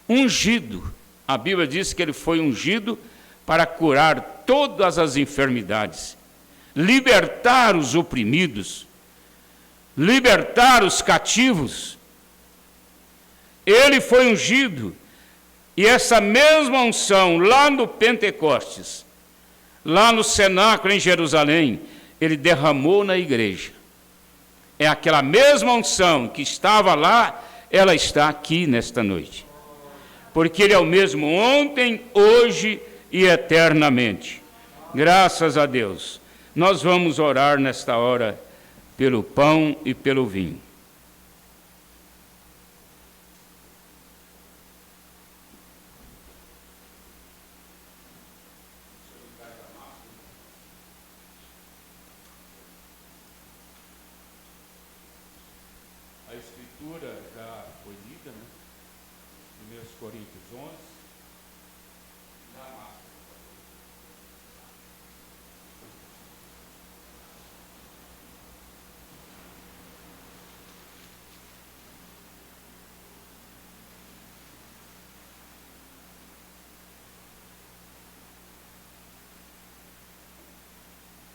ungido. A Bíblia diz que ele foi ungido para curar todas as enfermidades, libertar os oprimidos, libertar os cativos. Ele foi ungido, e essa mesma unção, lá no Pentecostes, lá no cenáculo em Jerusalém, ele derramou na igreja. É aquela mesma unção que estava lá, ela está aqui nesta noite. Porque ele é o mesmo ontem, hoje e eternamente. Graças a Deus. Nós vamos orar nesta hora pelo pão e pelo vinho. A escritura já foi lida, né? 1 Coríntios 11.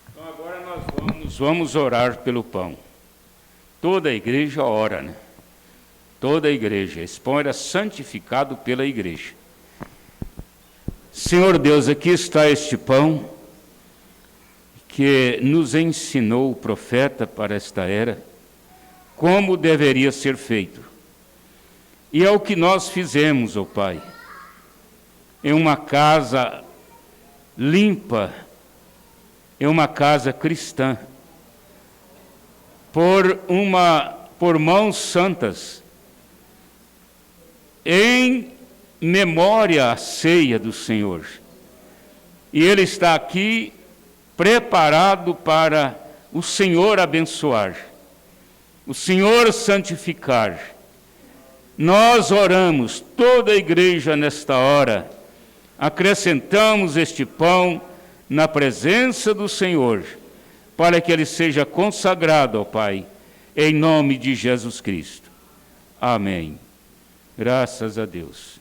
Então agora nós vamos orar pelo pão. Toda a igreja ora, né? Toda a igreja. Esse pão era santificado pela igreja. Senhor Deus, aqui está este pão que nos ensinou o profeta para esta era, como deveria ser feito. E é o que nós fizemos, ó Pai, em uma casa limpa, em uma casa cristã, por mãos santas, em memória à ceia do Senhor. E ele está aqui preparado para o Senhor abençoar, o Senhor santificar. Nós oramos, toda a igreja nesta hora, acrescentamos este pão na presença do Senhor, para que ele seja consagrado ao Pai, em nome de Jesus Cristo. Amém. Graças a Deus.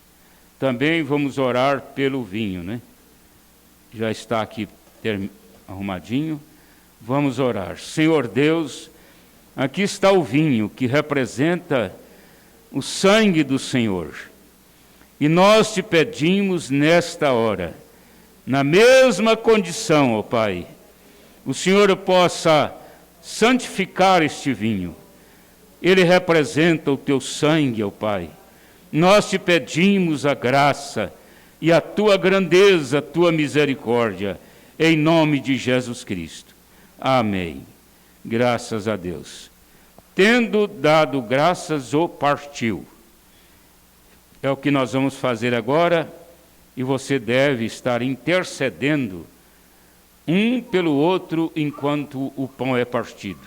Também vamos orar pelo vinho, né? Já está aqui arrumadinho. Vamos orar. Senhor Deus, Aqui está o vinho que representa o sangue do Senhor. E nós te pedimos nesta hora, na mesma condição, ó Pai, o Senhor possa santificar este vinho. Ele representa o teu sangue, ó Pai. Nós te pedimos a graça e a tua grandeza, a tua misericórdia, em nome de Jesus Cristo. Amém. Graças a Deus. Tendo dado graças, o partiu. É o que nós vamos fazer agora, e você deve estar intercedendo um pelo outro enquanto o pão é partido.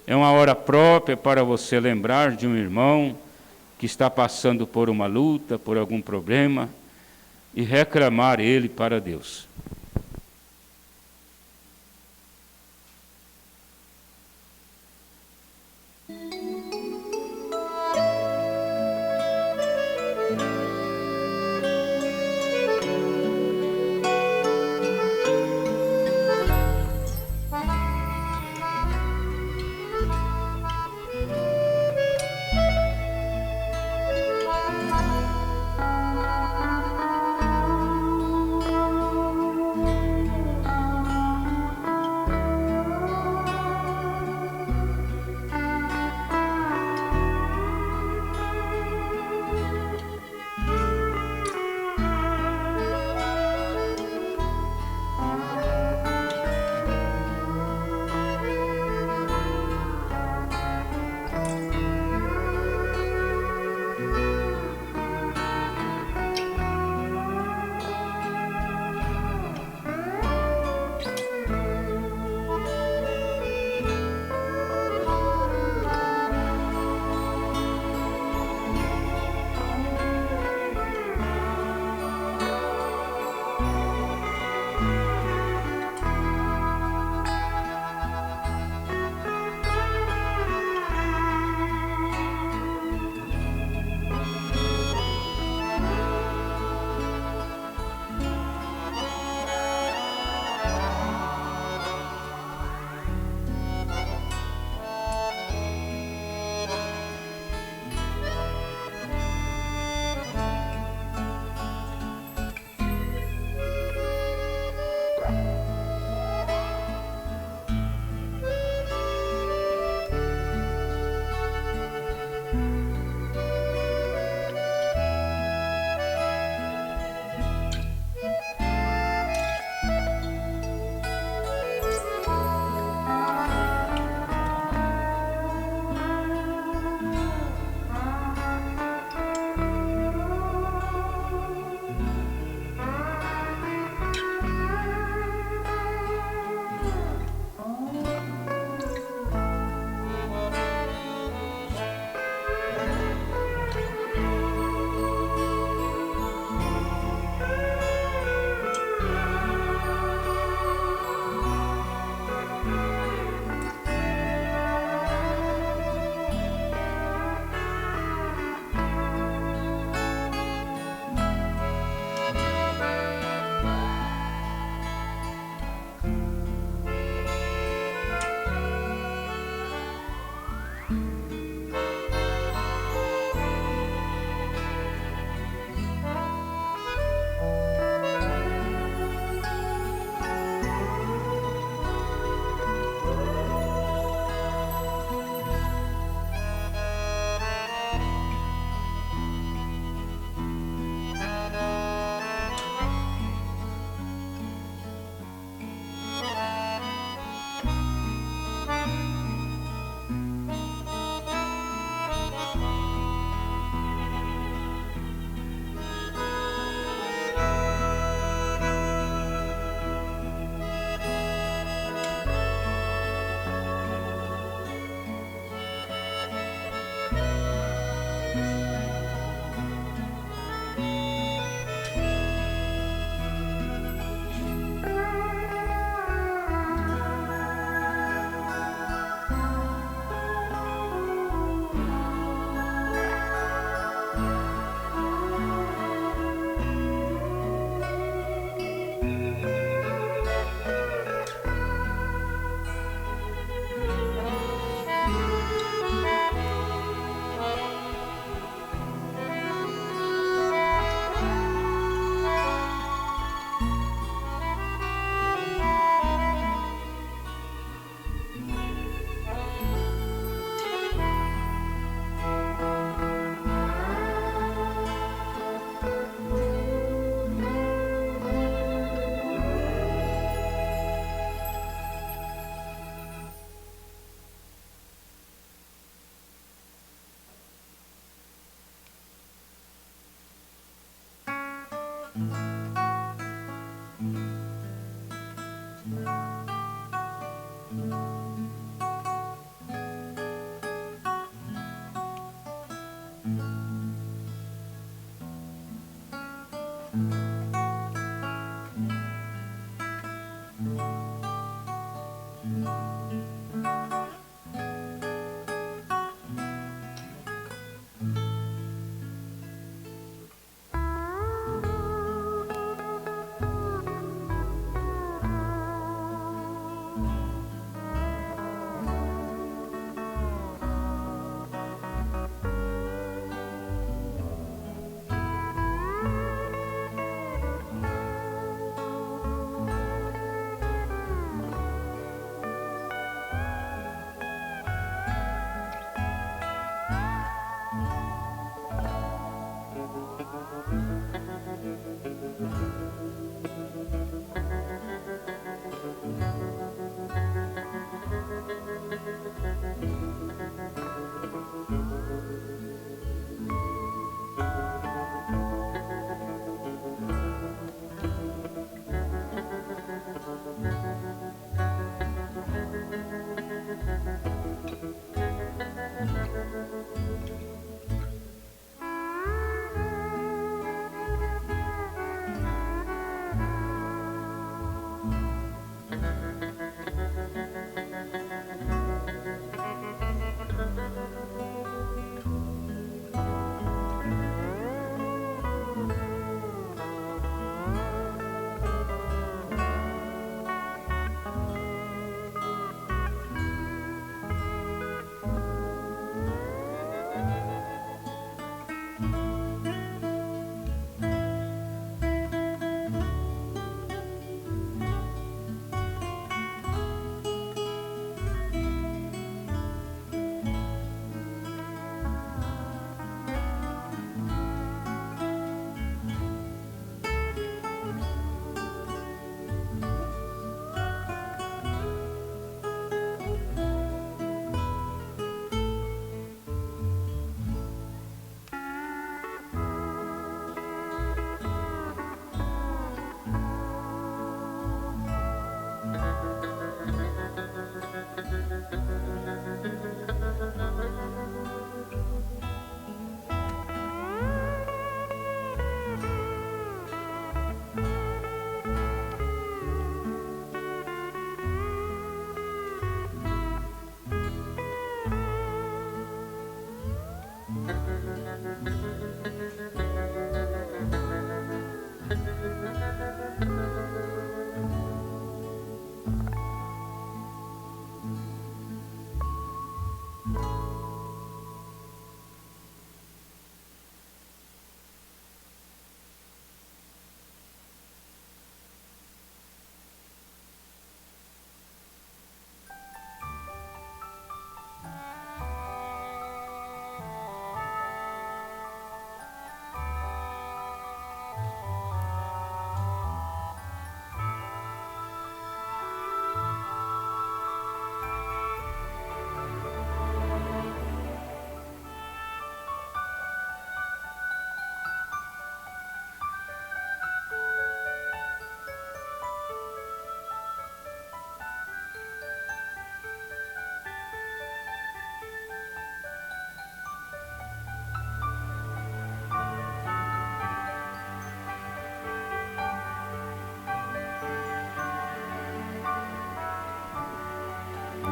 É uma hora própria para você lembrar de um irmão que está passando por uma luta, por algum problema, e reclamar ele para Deus.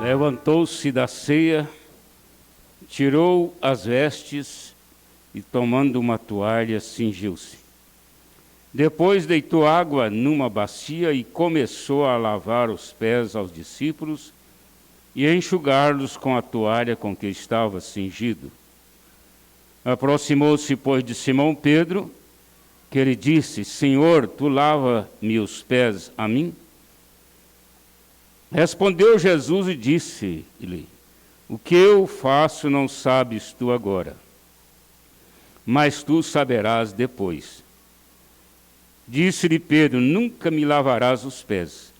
Levantou-se da ceia, tirou as vestes e, tomando uma toalha, cingiu-se. Depois deitou água numa bacia e começou a lavar os pés aos discípulos e a enxugar-los com a toalha com que estava cingido. Aproximou-se, pois, de Simão Pedro, que ele disse: Senhor, tu lava-me os pés a mim? Respondeu Jesus e disse-lhe: O que eu faço não sabes tu agora, mas tu saberás depois. Disse-lhe Pedro: Nunca me lavarás os pés.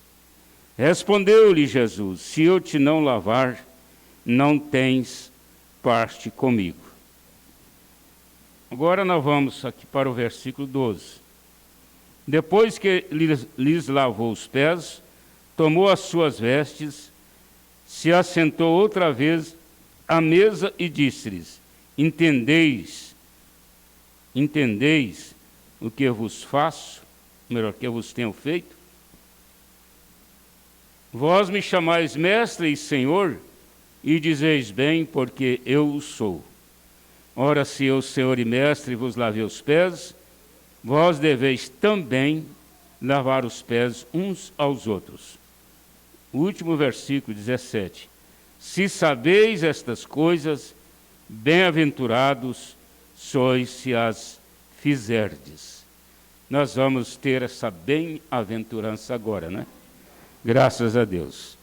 Respondeu-lhe Jesus: Se eu te não lavar, não tens parte comigo. Agora nós vamos aqui para o versículo 12. Depois que lhes lavou os pés, tomou as suas vestes, se assentou outra vez à mesa e disse-lhes: Entendeis o que eu vos faço, melhor, que eu vos tenho feito? Vós me chamais mestre e senhor, e dizeis bem, porque eu o sou. Ora, se eu, senhor e mestre, vos lavei os pés, vós deveis também lavar os pés uns aos outros. O último versículo 17. Se sabeis estas coisas, bem-aventurados sois se as fizerdes. Nós vamos ter essa bem-aventurança agora, né? Graças a Deus.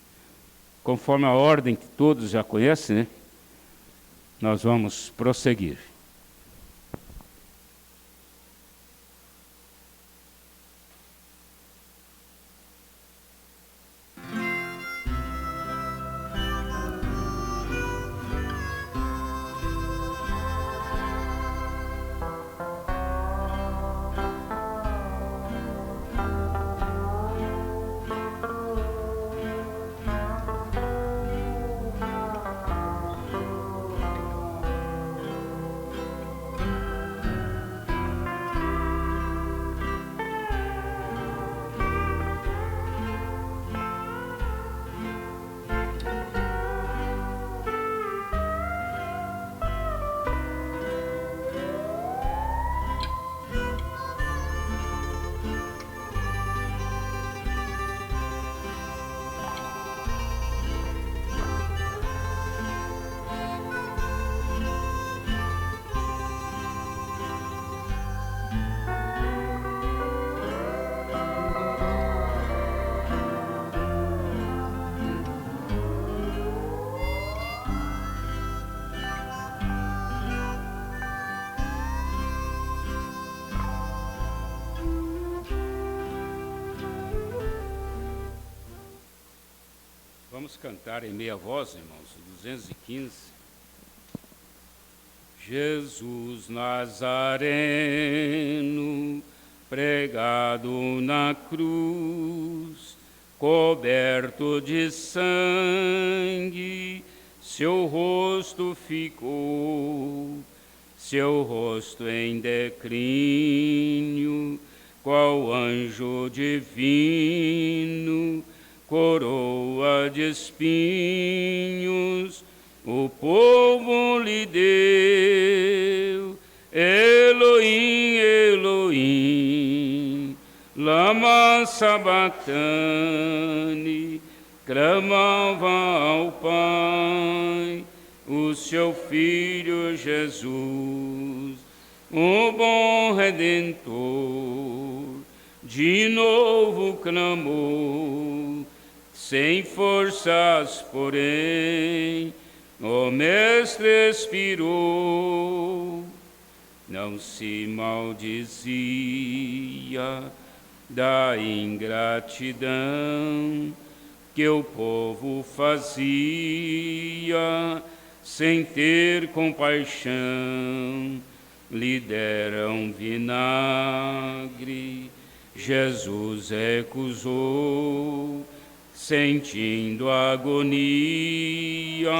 Conforme a ordem que todos já conhecem, né? Nós vamos prosseguir. Vamos cantar em meia voz, irmãos, 215. Jesus Nazareno, pregado na cruz, coberto de sangue, seu rosto ficou, seu rosto em declínio, qual anjo divino, coroa de espinhos, o povo lhe deu. Elohim, Elohim, lama sabachthani, clamava ao Pai o seu Filho Jesus, o bom Redentor, de novo clamou, sem forças, porém, o Mestre expirou. Não se maldizia da ingratidão que o povo fazia, sem ter compaixão, lhe deram vinagre. Jesus recusou, sentindo a agonia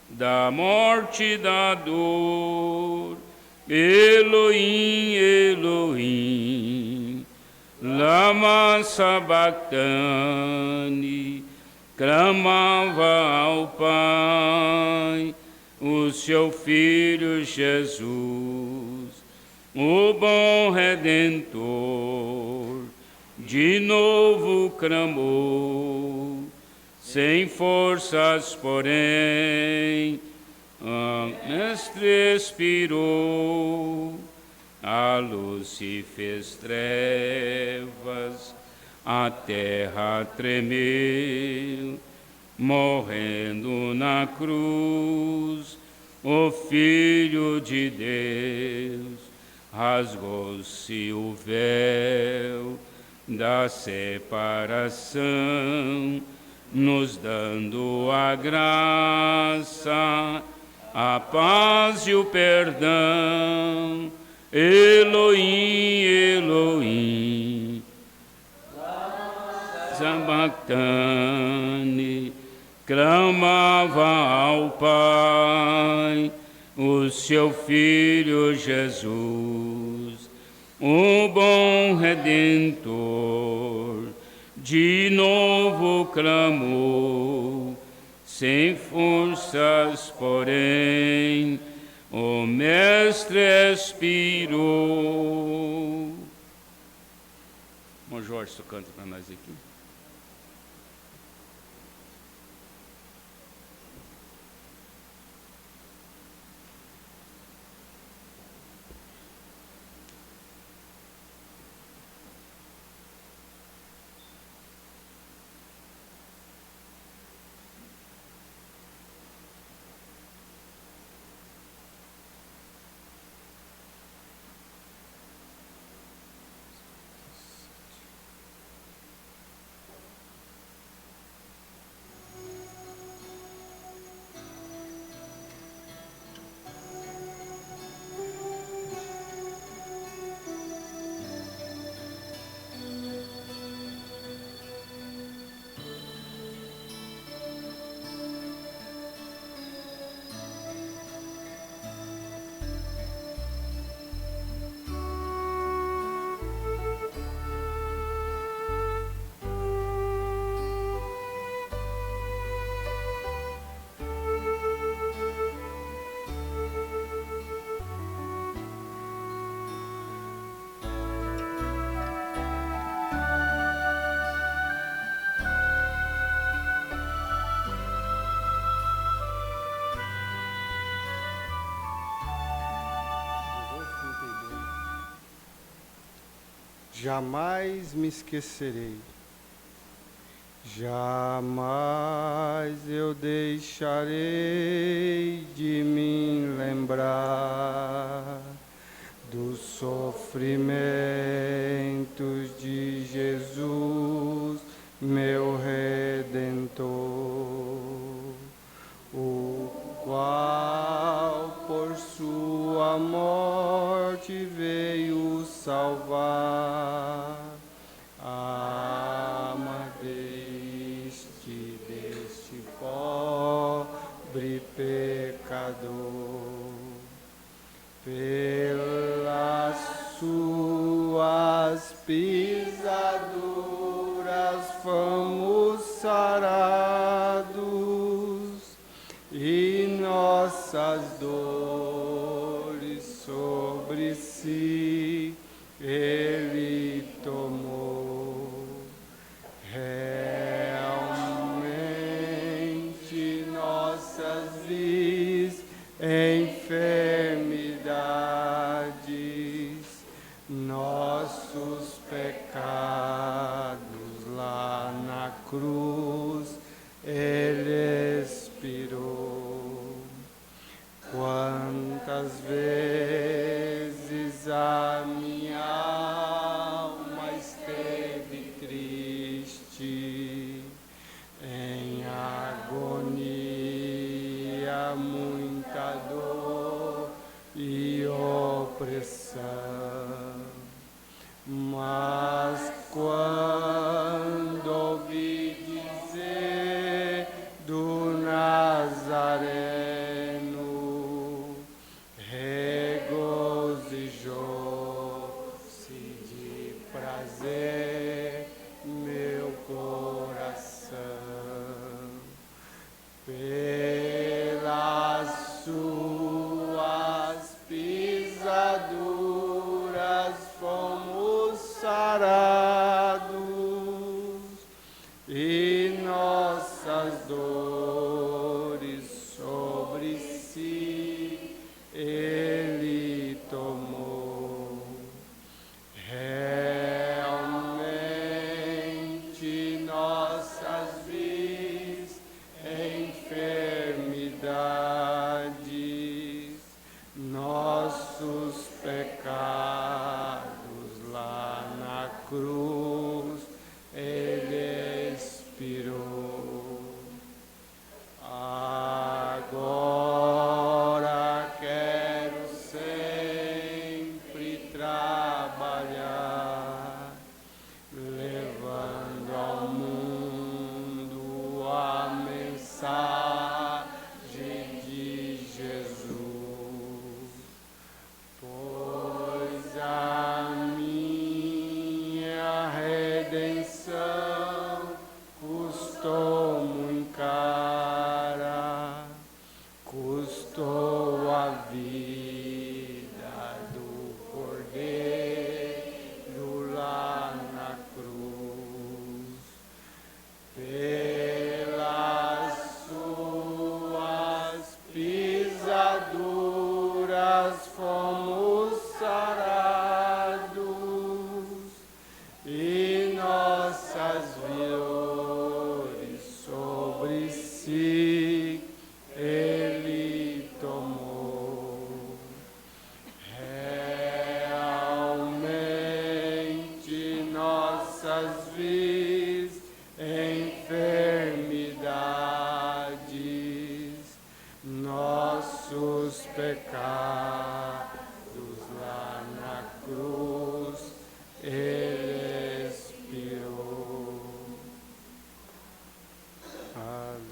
da morte e da dor. Elohim, Elohim, lama sabachthani, clamava ao Pai o seu Filho Jesus, o bom Redentor, de novo clamou, sem forças, porém, o Mestre expirou. A luz se fez trevas, a terra tremeu, morrendo na cruz, o Filho de Deus, rasgou-se o véu da separação, nos dando a graça, a paz e o perdão. Elohim, Elohim, sabachthani, clamava ao Pai o seu Filho Jesus, o bom Redentor, de novo clamou, sem forças, porém, o Mestre expirou. Irmão Jorge, você canta para nós aqui? Jamais me esquecerei, jamais eu deixarei de me lembrar dos sofrimentos de Jesus, meu Redentor, o qual por sua morte veio salvar a alma deste pobre pecador. Pelas suas pisaduras fomos sarados e nossas dores sobre si Ele tomou. Realmente nossas enfermidades, nossos pecados lá na cruz Ele expirou. Quantas vezes a minha alma esteve triste, em agonia, muita dor e opressão, mas quando ouvi dizer do Nazareno, regozijou-se de prazer meu coração. Pelas suas pisaduras fomos sarados e nossas dores sobre si Ele tomou. Realmente nossas enfermidades, nossos pecados lá na cruz Ele expirou. Agora quero sempre trabalhar, levando ao mundo nós fomos sarados e nossas dores sobre si Ele tomou. Realmente nossas vis enfermidades, nossos pecados lá na cruz Ele expirou. Aleluia.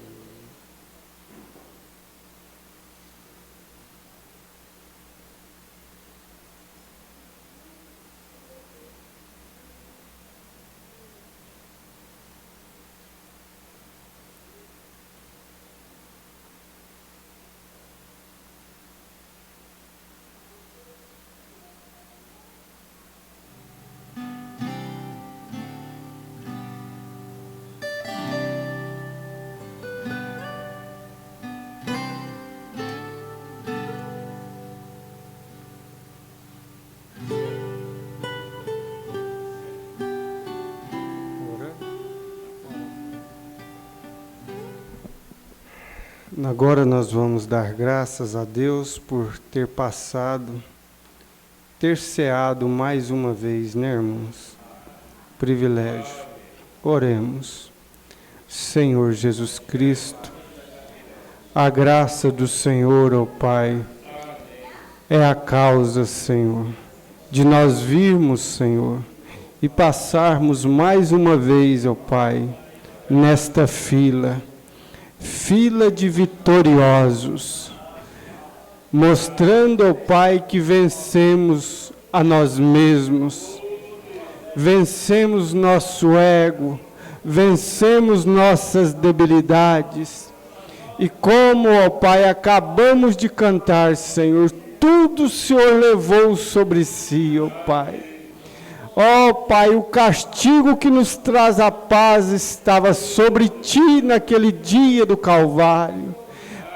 Agora nós vamos dar graças a Deus por ter passado, ter ceado mais uma vez, né, irmãos? Privilégio. Oremos. Senhor Jesus Cristo, a graça do Senhor, ó Pai, é a causa, Senhor, de nós virmos, Senhor, e passarmos mais uma vez, ó Pai, nesta fila de vitoriosos, mostrando ao Pai que vencemos a nós mesmos, vencemos nosso ego, vencemos nossas debilidades, e como, ó Pai, acabamos de cantar, Senhor, tudo o Senhor levou sobre si, ó Pai. Ó Pai, o castigo que nos traz a paz estava sobre Ti naquele dia do Calvário.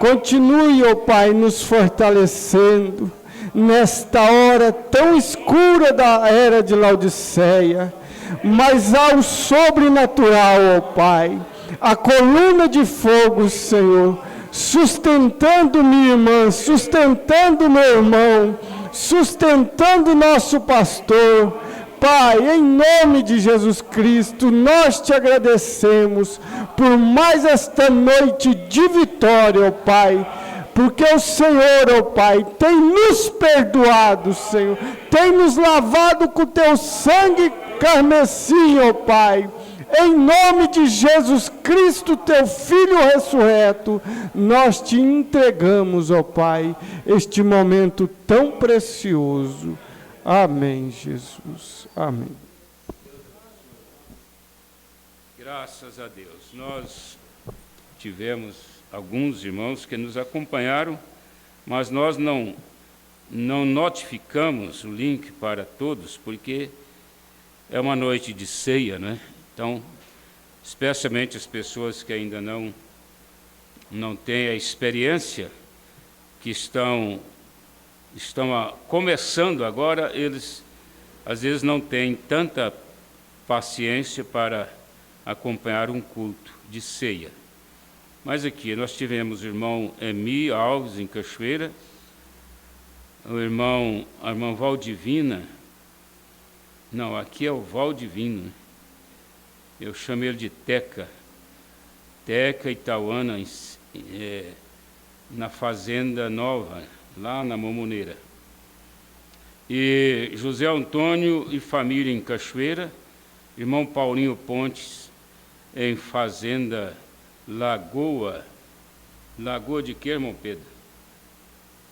Continue, ó Pai, nos fortalecendo nesta hora tão escura da era de Laodiceia, mas ao sobrenatural, ó Pai, a coluna de fogo, Senhor, sustentando minha irmã, sustentando meu irmão, sustentando nosso pastor. Pai, em nome de Jesus Cristo, nós te agradecemos por mais esta noite de vitória, ó Pai, porque o Senhor, ó Pai, tem nos perdoado, Senhor, tem nos lavado com teu sangue carmesim, ó Pai. Em nome de Jesus Cristo, teu Filho ressurreto, nós te entregamos, ó Pai, este momento tão precioso. Amém, Jesus. Amém. Graças a Deus. Nós tivemos alguns irmãos que nos acompanharam, mas nós não notificamos o link para todos, porque é uma noite de ceia, né? Então, especialmente as pessoas que ainda não têm a experiência, que estão começando agora, eles às vezes não têm tanta paciência para acompanhar um culto de ceia. Mas aqui nós tivemos o irmão Emi Alves, em Cachoeira, a irmã Valdivina, não, aqui é o Valdivino, eu chamo ele de Teca Itauana, na Fazenda Nova, lá na Momoneira. E José Antônio e família em Cachoeira, irmão Paulinho Pontes em Fazenda Lagoa de quê, irmão Pedro?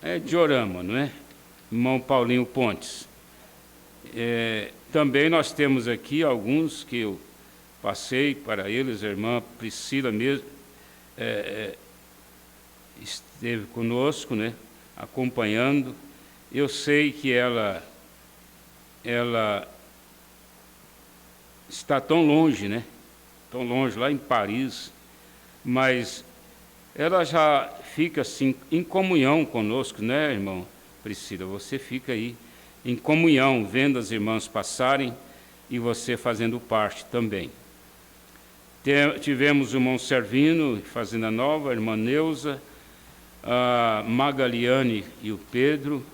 É de Orama, não é? Irmão Paulinho Pontes. Também nós temos aqui alguns que eu passei para eles, a irmã Priscila mesmo, esteve conosco, né? Acompanhando. Eu sei que ela está tão longe, né? Tão longe, lá em Paris, mas ela já fica assim em comunhão conosco, né, irmão Priscila, você fica aí em comunhão, vendo as irmãs passarem e você fazendo parte também. Tivemos o irmão Servino, Fazenda Nova, a irmã Neuza, a Magaliane e o Pedro,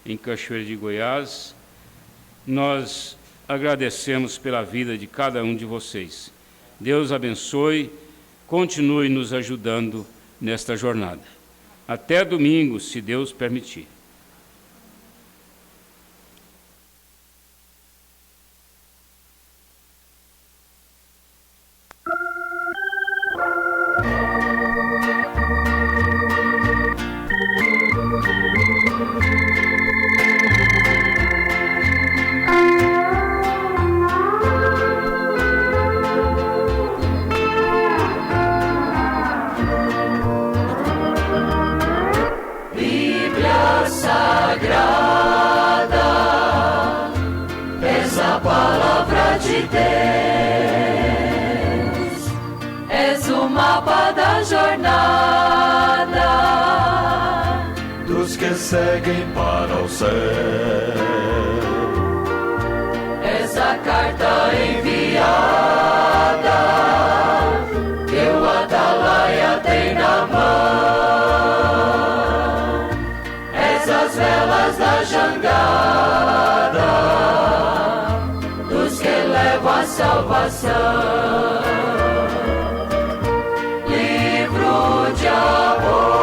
em Cachoeira de Goiás. Nós agradecemos pela vida de cada um de vocês. Deus abençoe, continue nos ajudando nesta jornada. Até domingo, se Deus permitir. Seguem para o céu. Essa carta enviada que o Atalaia tem na mão. Essas velas da jangada dos que levam a salvação. Livro de amor,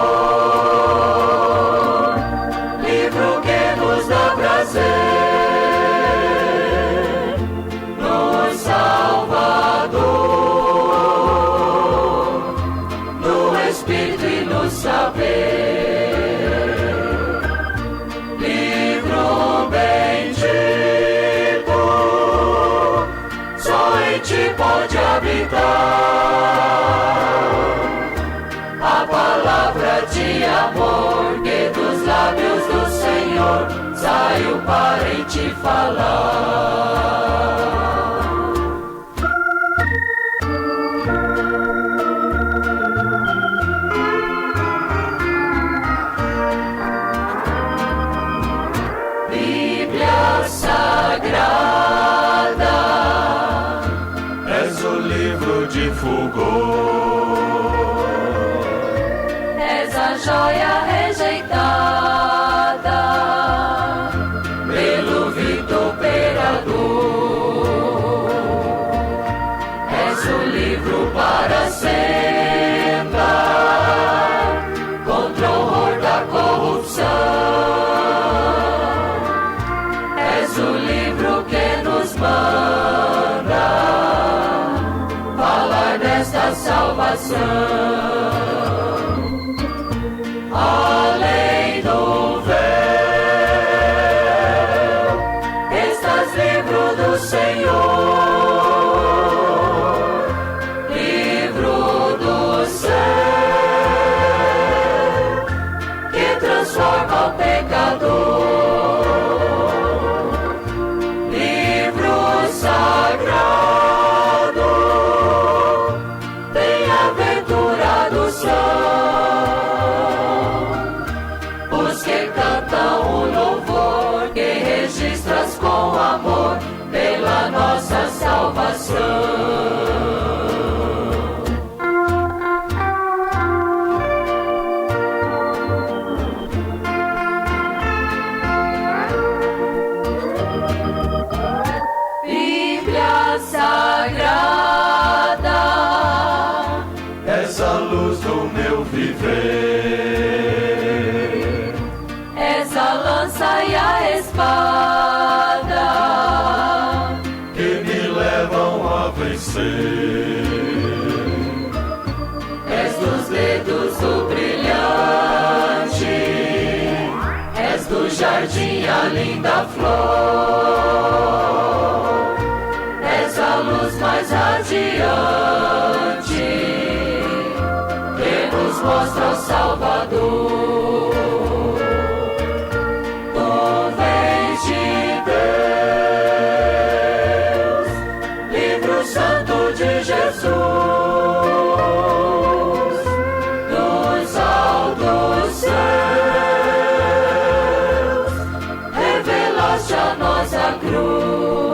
no Salvador, no Espírito e no saber. Livro bendito, só em ti pode habitar a palavra de amor que dos lábios do Senhor saiu para em te falar. Bíblia Sagrada, és o livro de fulgor, és a joia rejeitada pelo vituperador. És o livro para sembrar contra o horror da corrupção. És o livro que nos manda falar desta salvação. Além do véu, estás livro do Senhor, livro do céu, que transforma o pecador. Livro sagrado, bem-aventurados são os que cantam o louvor que registras com amor pela nossa salvação. Bíblia Sagrada, és a luz do meu viver, és a lança e a espada que me levam a vencer. És dos dedos o brilhante, és do jardim a linda flor, és a luz mais radiante que nos mostra o Salvador. Tu vens de Deus, livro santo de Jesus, dos altos céus a nossa cruz.